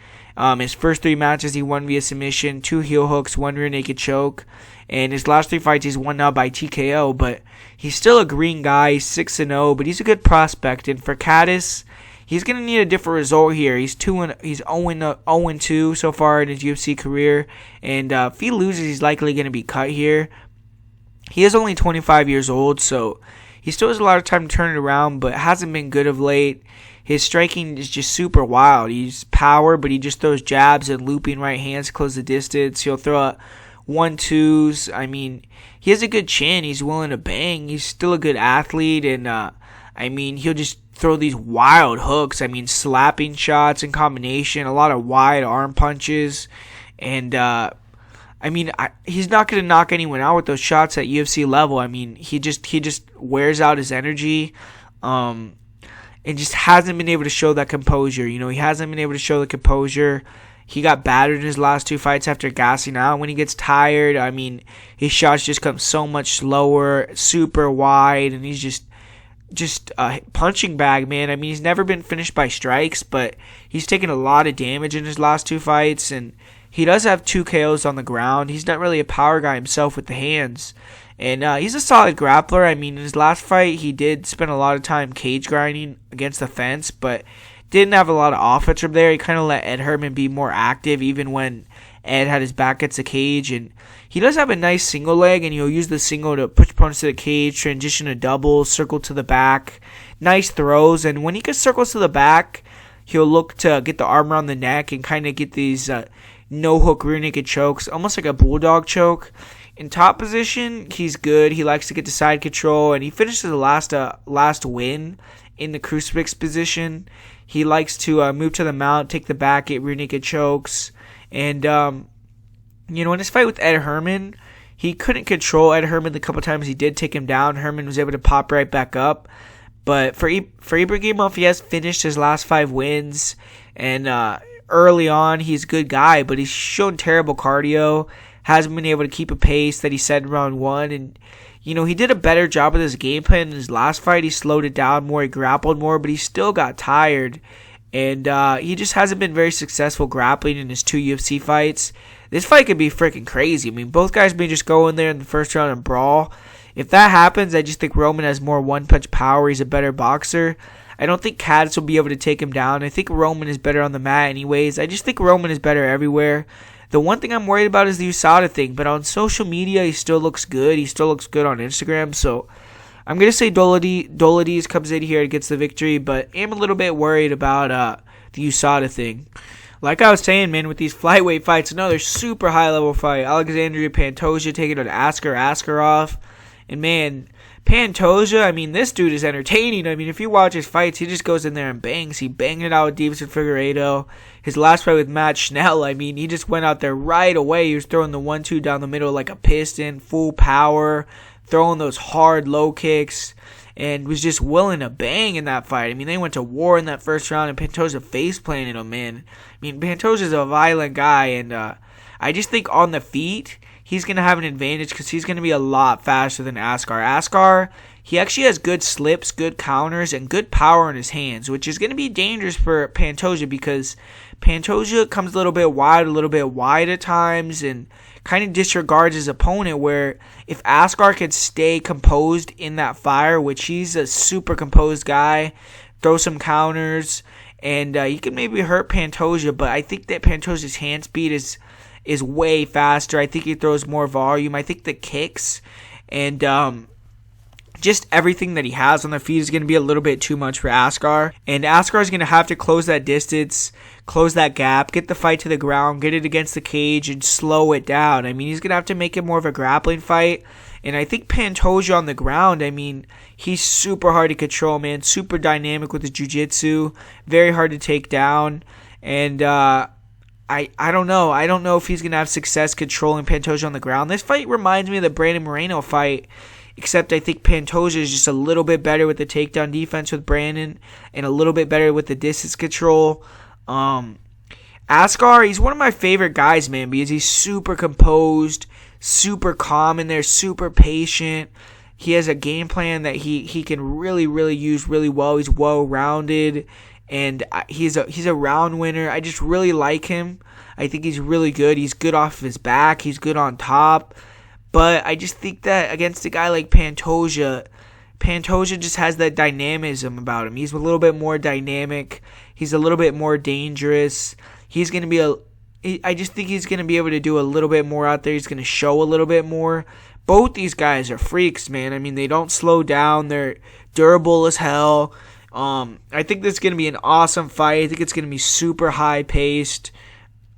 His first 3 matches, he won via submission, 2 heel hooks, 1 rear naked choke. And his last 3 fights, he's won now by TKO, but he's still a green guy. He's 6-0, but he's a good prospect. And for Khadis, he's going to need a different result here. He's 0-2 so far in his UFC career, and if he loses, he's likely going to be cut here. He is only 25 years old, so he still has a lot of time to turn it around, but hasn't been good of late. His striking is just super wild. He's power, but he just throws jabs and looping right hands to close the distance. He'll throw out 1-2s. I mean, he has a good chin. He's willing to bang. He's still a good athlete, and he'll just throw these wild hooks. I mean, slapping shots in combination, a lot of wide arm punches, and he's not going to knock anyone out with those shots at UFC level. I mean, he just wears out his energy, and just hasn't been able to show that composure. He hasn't been able to show the composure. He got battered in his last 2 fights after gassing out. When he gets tired, I mean, his shots just come so much slower, super wide, and he's just a punching bag, man. I mean, he's never been finished by strikes, but he's taken a lot of damage in his last 2 fights, and he does have 2 KOs on the ground. He's not really a power guy himself with the hands. And he's a solid grappler. I mean, in his last fight, he did spend a lot of time cage grinding against the fence, but didn't have a lot of offense from there. He kind of let Ed Herman be more active, even when Ed had his back against the cage. And he does have a nice single leg, and he'll use the single to push opponents to the cage, transition to double, circle to the back. Nice throws. And when he gets circles to the back, he'll look to get the arm around the neck and kind of get these no-hook rear naked chokes, almost like a bulldog choke. In top position, he's good. He likes to get to side control, and he finishes the last win in the crucifix position. He likes to move to the mount, take the back, get rear naked chokes. And, in his fight with Ed Herman, he couldn't control Ed Herman the couple times he did take him down. Herman was able to pop right back up. But for Ibragimov, he has finished his last 5 wins, and early on, he's a good guy, but he's shown terrible cardio. Hasn't been able to keep a pace that he said in round 1. And, he did a better job with his game plan in his last fight. He slowed it down more. He grappled more, but he still got tired. And he just hasn't been very successful grappling in his 2 UFC fights. This fight could be freaking crazy. I mean, both guys may just go in there in the first round and brawl. If that happens, I just think Roman has more one-punch power. He's a better boxer. I don't think Khadis will be able to take him down. I think Roman is better on the mat anyways. I just think Roman is better everywhere. The one thing I'm worried about is the USADA thing. But on social media, he still looks good. He still looks good on Instagram. So I'm going to say Dolidze comes in here and gets the victory, but I'm a little bit worried about the USADA thing. Like I was saying, man, with these flyweight fights, another super high-level fight. ALexandre Pantoja taking on Askarov. And, man, Pantoja, I mean, this dude is entertaining. I mean, if you watch his fights, he just goes in there and bangs. He banged it out with Deiveson Figueiredo. His last fight with Matt Schnell, I mean, he just went out there right away. He was throwing the 1-2 down the middle like a piston, full power, throwing those hard low kicks, and was just willing to bang in that fight. I mean, they went to war in that first round, and Pantoja face-planted him, man. I mean, Pantoja's a violent guy, and I just think on the feet, he's going to have an advantage because he's going to be a lot faster than Askar. Askar, he actually has good slips, good counters, and good power in his hands, which is going to be dangerous for Pantoja because Pantoja comes a little bit wide at times, and kind of disregards his opponent, where if Askar could stay composed in that fire, which he's a super composed guy, throw some counters, and he can maybe hurt Pantoja, but I think that Pantoja's hand speed is way faster. I think he throws more volume. I think the kicks and just everything that he has on the feet is going to be a little bit too much for Askar. And Askar is going to have to close that distance, close that gap, get the fight to the ground, get it against the cage, and slow it down. I mean, he's going to have to make it more of a grappling fight. And I think Pantoja on the ground, I mean, he's super hard to control, man. Super dynamic with his jiu-jitsu. Very hard to take down. And I don't know. I don't know if he's going to have success controlling Pantoja on the ground. This fight reminds me of the Brandon Moreno fight, except I think Pantoja is just a little bit better with the takedown defense with Brandon and a little bit better with the distance control. Askar, he's one of my favorite guys, man, because he's super composed, super calm in there, super patient. He has a game plan that he can really, really use really well. He's well-rounded, and he's a round winner. I just really like him. I think he's really good. He's good off of his back. He's good on top. But I just think that against a guy like Pantoja just has that dynamism about him. He's a little bit more dynamic. He's a little bit more dangerous. He's going to be I just think he's going to be able to do a little bit more out there. He's going to show a little bit more. Both these guys are freaks, man. I mean, they don't slow down. They're durable as hell. I think this is going to be an awesome fight. I think it's going to be super high-paced.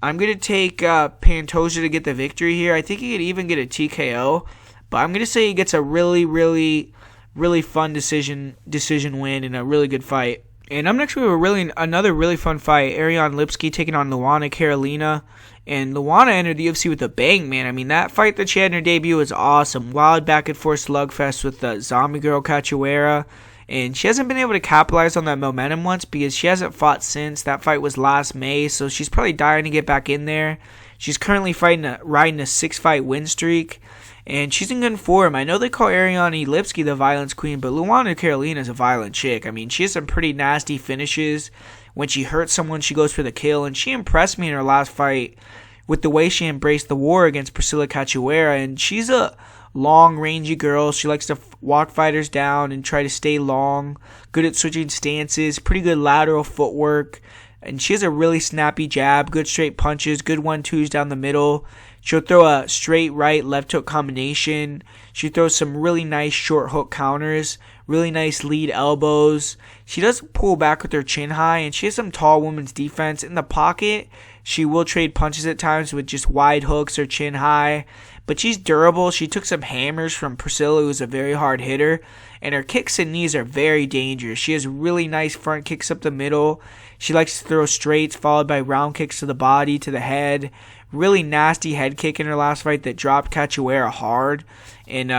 I'm going to take Pantoja to get the victory here. I think he could even get a TKO. But I'm going to say he gets a really, really, really fun decision win and a really good fight. And I'm next with another really fun fight. Ariane Lipski taking on Luana Carolina. And Luana entered the UFC with a bang, man. I mean, that fight that she had in her debut was awesome. Wild back-and-forth slugfest with the zombie girl Cachoeira. And she hasn't been able to capitalize on that momentum once because she hasn't fought since. That fight was last May, so she's probably dying to get back in there. She's currently riding a 6-fight win streak, and she's in good form. I know they call Ariane Lipski the violence queen, but Luana Carolina is a violent chick. I mean, she has some pretty nasty finishes. When she hurts someone, she goes for the kill, and she impressed me in her last fight with the way she embraced the war against Priscilla Cachoeira, and she's a long, rangy girl. She likes to walk fighters down and try to stay long. Good at switching stances. Pretty good lateral footwork. And she has a really snappy jab. Good straight punches. Good 1-2s down the middle. She'll throw a straight right, left hook combination. She throws some really nice short hook counters. Really nice lead elbows. She does pull back with her chin high. And she has some tall women's defense. In the pocket, she will trade punches at times with just wide hooks or chin high. But she's durable. She took some hammers from Priscilla, who's a very hard hitter. And her kicks and knees are very dangerous. She has really nice front kicks up the middle. She likes to throw straights followed by round kicks to the body, to the head. Really nasty head kick in her last fight that dropped Cachoeira hard. And,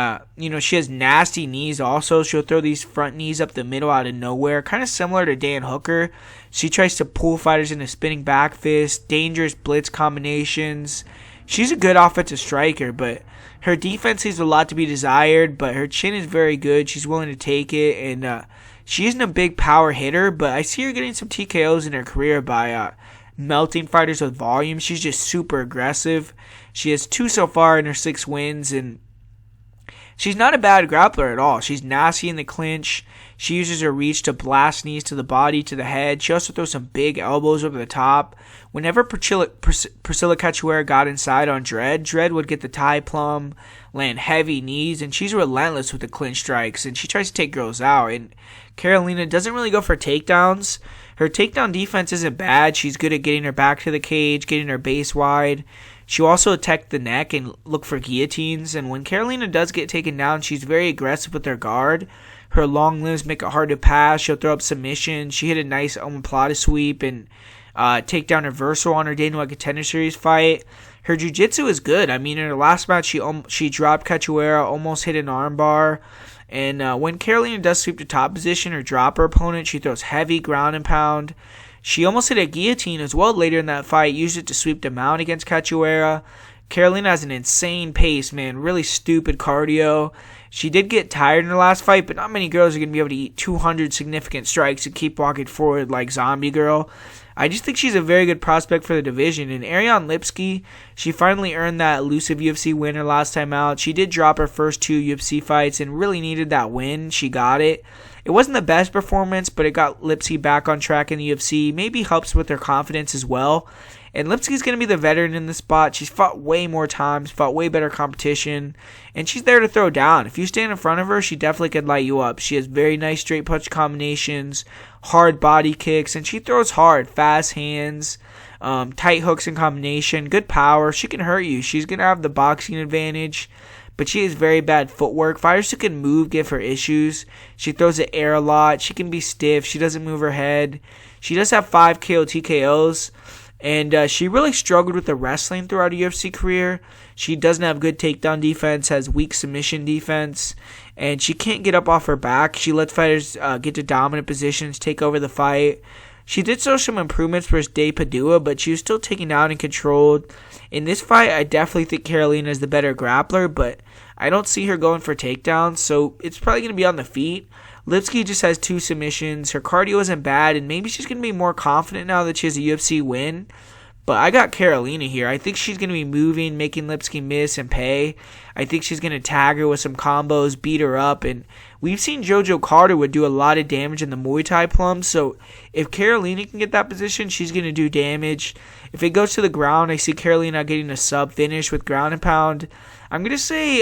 she has nasty knees also. She'll throw these front knees up the middle out of nowhere. Kind of similar to Dan Hooker. She tries to pull fighters into spinning back fists. Dangerous blitz combinations. She's a good offensive striker, but her defense leaves a lot to be desired, but her chin is very good. She's willing to take it, and She isn't a big power hitter, but I see her getting some TKOs in her career by melting fighters with volume. She's just super aggressive. She has 2 so far in her 6 wins, and she's not a bad grappler at all. She's nasty in the clinch. She uses her reach to blast knees to the body, to the head. She also throws some big elbows over the top. Whenever Priscilla Cachoeira got inside on Dredd would get the tie plum, land heavy knees, and she's relentless with the clinch strikes, and she tries to take girls out. And Carolina doesn't really go for takedowns. Her takedown defense isn't bad. She's good at getting her back to the cage, getting her base wide. She'll also attack the neck and look for guillotines. And when Carolina does get taken down, she's very aggressive with her guard. Her long limbs make it hard to pass. She'll throw up submissions. She hit a nice omoplata sweep and takedown reversal on her Dana White Contender Series fight. Her jiu-jitsu is good. I mean, in her last match, she dropped Cachoeira, almost hit an armbar. And when Carolina does sweep to top position or drop her opponent, she throws heavy ground and pound. She almost hit a guillotine as well later in that fight, used it to sweep the mount against Cachoeira. Carolina has an insane pace, man. Really stupid cardio. She did get tired in her last fight, but not many girls are going to be able to eat 200 significant strikes and keep walking forward like Zombie Girl. I just think she's a very good prospect for the division. And Ariane Lipski, she finally earned that elusive UFC win her last time out. She did drop her first 2 UFC fights and really needed that win. She got it. It wasn't the best performance, but it got Lipski back on track in the UFC. Maybe helps with her confidence as well. And Lipski's going to be the veteran in this spot. She's fought way more times, fought way better competition, and she's there to throw down. If you stand in front of her, she definitely could light you up. She has very nice straight punch combinations, hard body kicks, and she throws hard, fast hands, tight hooks in combination, good power. She can hurt you. She's going to have the boxing advantage, but she has very bad footwork. Fighters who can move give her issues. She throws the air a lot. She can be stiff. She doesn't move her head. She does have 5 KO TKOs. And she really struggled with the wrestling throughout her UFC career. She doesn't have good takedown defense, has weak submission defense, and she can't get up off her back. She lets fighters get to dominant positions, take over the fight. She did show some improvements versus De Padua, but she was still taken down and controlled. In this fight, I definitely think Carolina is the better grappler, but I don't see her going for takedowns, so it's probably going to be on the feet. Lipski just has 2 submissions. Her cardio isn't bad, and maybe she's going to be more confident now that she has a UFC win. But I got Carolina here. I think she's going to be moving, making Lipski miss and pay. I think she's going to tag her with some combos, beat her up. And we've seen JoJo Carter would do a lot of damage in the Muay Thai plums. So if Carolina can get that position, she's going to do damage. If it goes to the ground, I see Carolina getting a sub finish with ground and pound. I'm going to say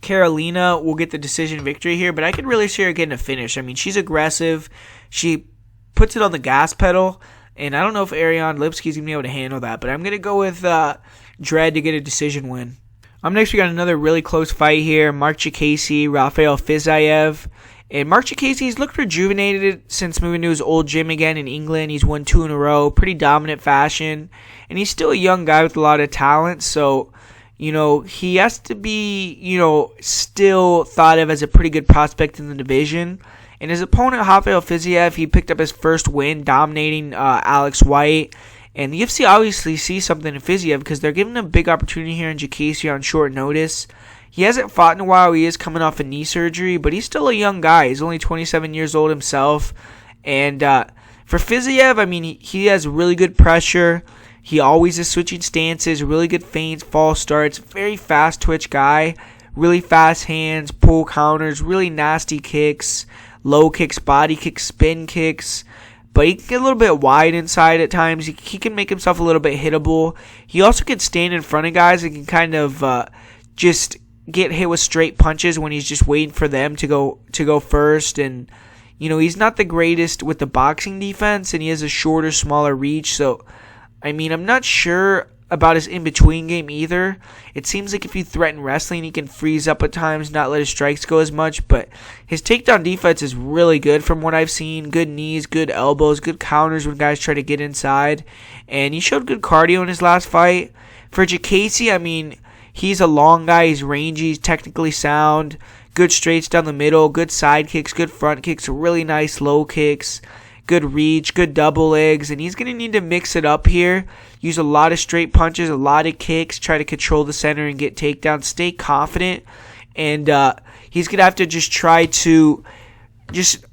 Carolina will get the decision victory here, but I could really see her getting a finish. I mean, she's aggressive. She puts it on the gas pedal, and I don't know if Ariane Lipski's going to be able to handle that, but I'm going to go with Dredd to get a decision win. Next, we got another really close fight here. Marc Diakiese, Rafael Fiziev. And Marc Diakiese's looked rejuvenated since moving to his old gym again in England. He's won 2 in a row, pretty dominant fashion, and he's still a young guy with a lot of talent, so he has to be, still thought of as a pretty good prospect in the division. And his opponent, Rafael Fiziev, he picked up his first win, dominating Alex White. And the UFC obviously sees something in Fiziev because they're giving him a big opportunity here in Diakiese on short notice. He hasn't fought in a while. He is coming off a knee surgery, but he's still a young guy. He's only 27 years old himself. And for Fiziev, I mean, he has really good pressure. He always is switching stances, really good feints, false starts, very fast twitch guy, really fast hands, pull counters, really nasty kicks, low kicks, body kicks, spin kicks. But he can get a little bit wide inside at times. He can make himself a little bit hittable. He also can stand in front of guys and can kind of just get hit with straight punches when he's just waiting for them to go first. And he's not the greatest with the boxing defense, and he has a shorter, smaller reach. So I mean, I'm not sure about his in-between game either. It seems like if you threaten wrestling, he can freeze up at times, not let his strikes go as much, but his takedown defense is really good from what I've seen. Good knees, good elbows, good counters when guys try to get inside, and he showed good cardio in his last fight. For Diakiese, I mean, he's a long guy, he's rangy, he's technically sound, good straights down the middle, good side kicks, good front kicks, really nice low kicks, good reach, good double legs, and he's going to need to mix it up here. Use a lot of straight punches, a lot of kicks, try to control the center and get takedowns, stay confident, and he's going to have to just try to just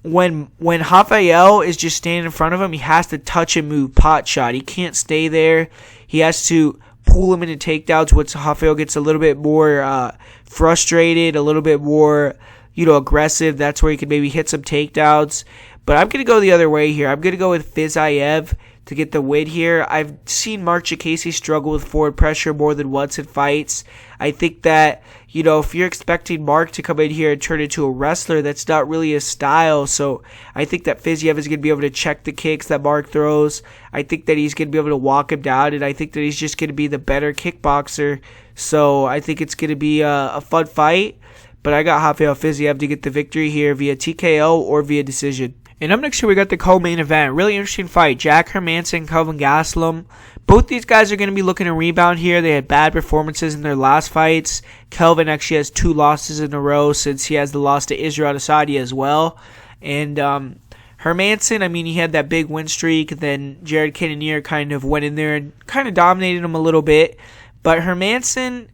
when Rafael is just standing in front of him, he has to touch and move pot shot. He can't stay there. He has to pull him into takedowns. Once Rafael gets a little bit more frustrated, a little bit more, aggressive, that's where he can maybe hit some takedowns. But I'm going to go the other way here. I'm going to go with Fiziev to get the win here. I've seen Marc Diakiese struggle with forward pressure more than once in fights. I think that, if you're expecting Marc to come in here and turn into a wrestler, that's not really his style. So I think that Fiziev is going to be able to check the kicks that Marc throws. I think that he's going to be able to walk him down, and I think that he's just going to be the better kickboxer. So I think it's going to be a fun fight. But I got Rafael Fiziev to get the victory here via TKO or via decision. And up next here, we got the co-main event. Really interesting fight. Jack Hermansson, Kelvin Gastelum. Both these guys are going to be looking to rebound here. They had bad performances in their last fights. Kelvin actually has 2 losses in a row since he has the loss to Israel Adesanya as well. And Hermansson, he had that big win streak. Then Jared Cannonier kind of went in there and kind of dominated him a little bit. But Hermansson,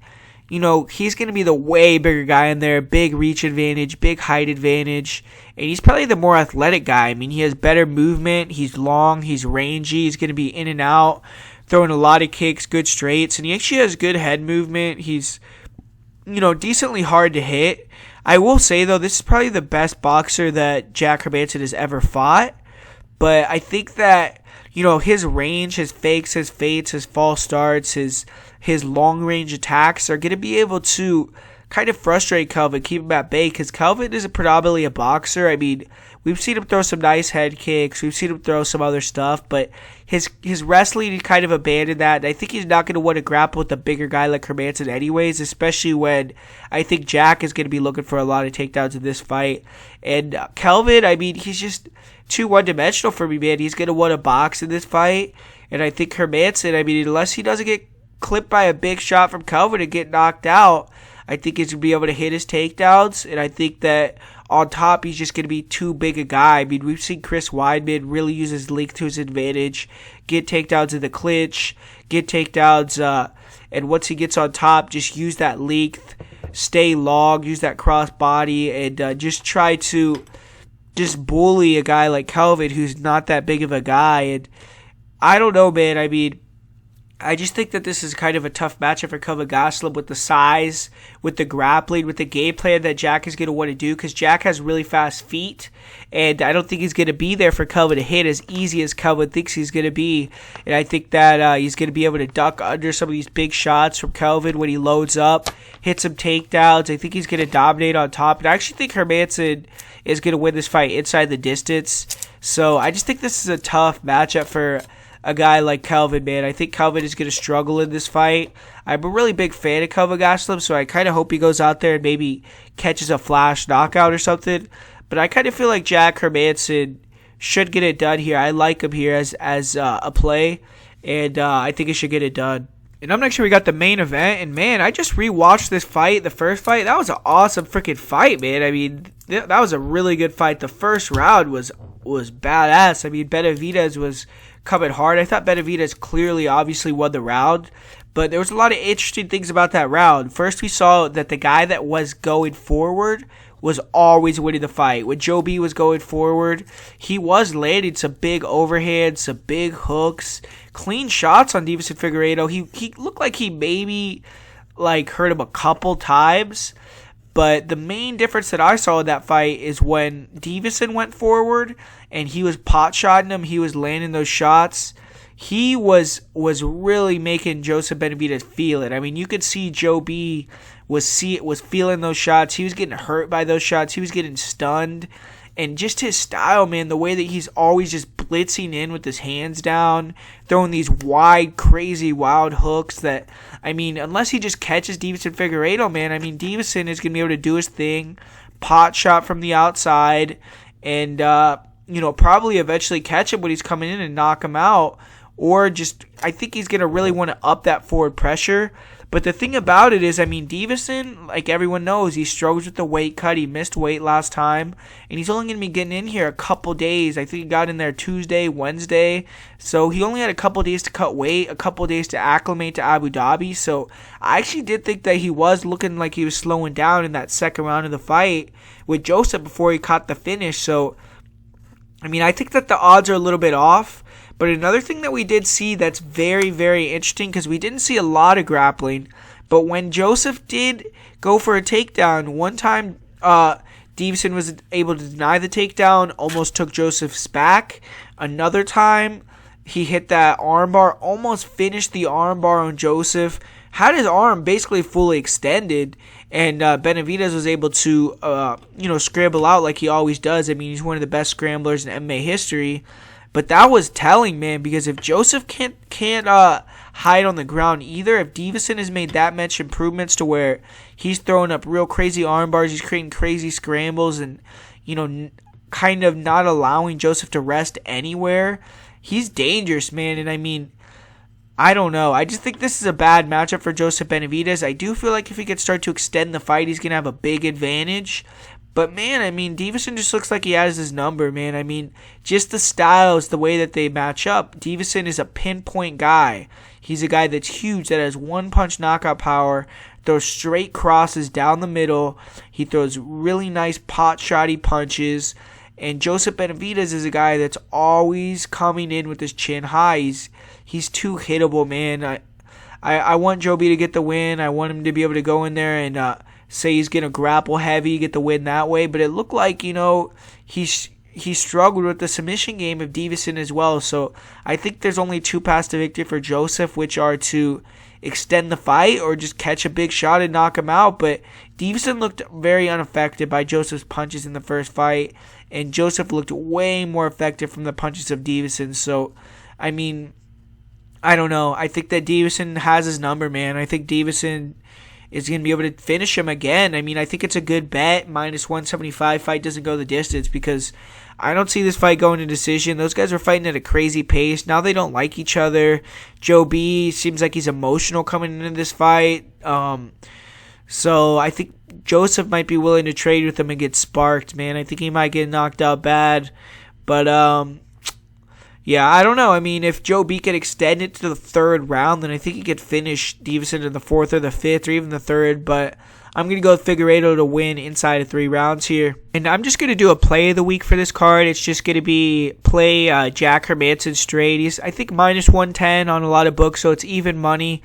he's going to be the way bigger guy in there. Big reach advantage, big height advantage. And he's probably the more athletic guy. He has better movement. He's long. He's rangy. He's going to be in and out, throwing a lot of kicks, good straights. And he actually has good head movement. He's, decently hard to hit. I will say, though, this is probably the best boxer that Jack Hermansson has ever fought. But I think that, his range, his fakes, his feints, his false starts, his long-range attacks are going to be able to kind of frustrate Kelvin, keep him at bay, because Kelvin is predominantly a boxer. We've seen him throw some nice head kicks. We've seen him throw some other stuff, but his wrestling, he kind of abandoned that, and I think he's not going to want to grapple with a bigger guy like Hermansson anyways, especially when I think Jack is going to be looking for a lot of takedowns in this fight. And Kelvin, he's just too one-dimensional for me, man. He's going to want to box in this fight, and I think Hermansson, unless he doesn't get clipped by a big shot from Kelvin and get knocked out, I think he's going to be able to hit his takedowns, and I think that on top, he's just going to be too big a guy. We've seen Chris Weidman really use his length to his advantage, get takedowns in the clinch, get takedowns, and once he gets on top, just use that length, stay long, use that cross body, and just try to just bully a guy like Kelvin who's not that big of a guy. And I don't know, man. I just think that this is kind of a tough matchup for Kelvin Gastelum with the size, with the grappling, with the game plan that Jack is going to want to do, because Jack has really fast feet, and I don't think he's going to be there for Kelvin to hit as easy as Kelvin thinks he's going to be. And I think that he's going to be able to duck under some of these big shots from Kelvin when he loads up, hit some takedowns. I think he's going to dominate on top, and I actually think Hermansson is going to win this fight inside the distance. So I just think this is a tough matchup for a guy like Kelvin, man. I think Kelvin is going to struggle in this fight. I'm a really big fan of Kelvin Gastelum, so I kind of hope he goes out there and maybe catches a flash knockout or something. But I kind of feel like Jack Hermansson should get it done here. I like him here as a play, and I think he should get it done. And up next here, we got the main event, and man, I just rewatched this fight, the first fight. That was an awesome freaking fight, man. That was a really good fight. The first round was badass. Benavidez was coming hard. I thought Benavidez clearly, obviously won the round, but there was a lot of interesting things about that round. First, we saw that the guy that was going forward was always winning the fight. When Joe B was going forward, he was landing some big overhands, some big hooks, clean shots on Deiveson Figueiredo. He looked like he maybe hurt him a couple times, but the main difference that I saw in that fight is when Deiveson went forward and he was pot-shotting him, he was landing those shots, he was really making Joseph Benavidez feel it. You could see Joe B was feeling those shots. He was getting hurt by those shots. He was getting stunned. And just his style, man, the way that he's always just blitzing in with his hands down, throwing these wide, crazy, wild hooks that, unless he just catches Deiveson Figueiredo, man, Deiveson is going to be able to do his thing, pot shot from the outside, and, probably eventually catch him when he's coming in and knock him out. Or just, I think he's going to really want to up that forward pressure. But the thing about it is, I mean, Deiveson, like everyone knows, he struggles with the weight cut. He missed weight last time, and he's only going to be getting in here a couple days. I think he got in there Tuesday, Wednesday. So he only had a couple days to cut weight, a couple days to acclimate to Abu Dhabi. So I actually did think that he was looking like he was slowing down in that second round of the fight with Joseph before he caught the finish. So, I mean, I think that the odds are a little bit off. But another thing that we did see that's very, very interesting, because we didn't see a lot of grappling, but when Joseph did go for a takedown, one time Deiveson was able to deny the takedown, almost took Joseph's back. Another time, he hit that armbar, almost finished the armbar on Joseph, had his arm basically fully extended, and Benavidez was able to, scramble out like he always does. I mean, he's one of the best scramblers in MMA history. But that was telling, man, because if Joseph can't hide on the ground either, if Deiveson has made that much improvements to where he's throwing up real crazy arm bars, he's creating crazy scrambles, and, kind of not allowing Joseph to rest anywhere, he's dangerous, man. And I mean, I don't know. I just think this is a bad matchup for Joseph Benavidez. I do feel like if he could start to extend the fight, he's going to have a big advantage. But, man, I mean, Deiveson just looks like he has his number, man. I mean, just the styles, the way that they match up. Deiveson is a pinpoint guy. He's a guy that's huge, that has one-punch knockout power, throws straight crosses down the middle. He throws really nice pot-shotty punches. And Joseph Benavidez is a guy that's always coming in with his chin high. He's too hittable, man. I want Joe B to get the win. I want him to be able to go in there and say he's going to grapple heavy, get the win that way. But it looked like, he struggled with the submission game of Deiveson as well. So I think there's only two paths to victory for Joseph, which are to extend the fight or just catch a big shot and knock him out. But Deiveson looked very unaffected by Joseph's punches in the first fight, and Joseph looked way more effective from the punches of Deiveson. So, I mean, I don't know. I think that Deiveson has his number, man. I think Deiveson is going to be able to finish him again. I mean, I think it's a good bet. Minus 175 fight doesn't go the distance, because I don't see this fight going to decision. Those guys are fighting at a crazy pace. Now they don't like each other. Joe B seems like he's emotional coming into this fight. So I think Joseph might be willing to trade with him and get sparked, man. I think he might get knocked out bad. But, yeah, I don't know. I mean, if Joe B could extend it to the third round, then I think he could finish Deiveson in the fourth or the fifth or even the third. But I'm going to go with Figueiredo to win inside of 3 rounds here. And I'm just going to do a play of the week for this card. It's just going to be play Jack Hermansson straight. He's, I think, minus 110 on a lot of books, so it's even money.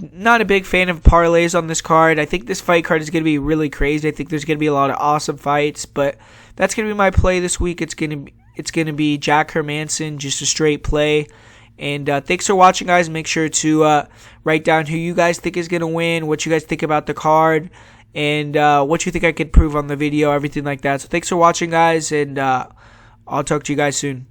Not a big fan of parlays on this card. I think this fight card is going to be really crazy. I think there's going to be a lot of awesome fights. But that's going to be my play this week. It's going to be Jack Hermansson, just a straight play. And thanks for watching, guys. Make sure to write down who you guys think is going to win, what you guys think about the card, and what you think I could prove on the video, everything like that. So thanks for watching, guys, and I'll talk to you guys soon.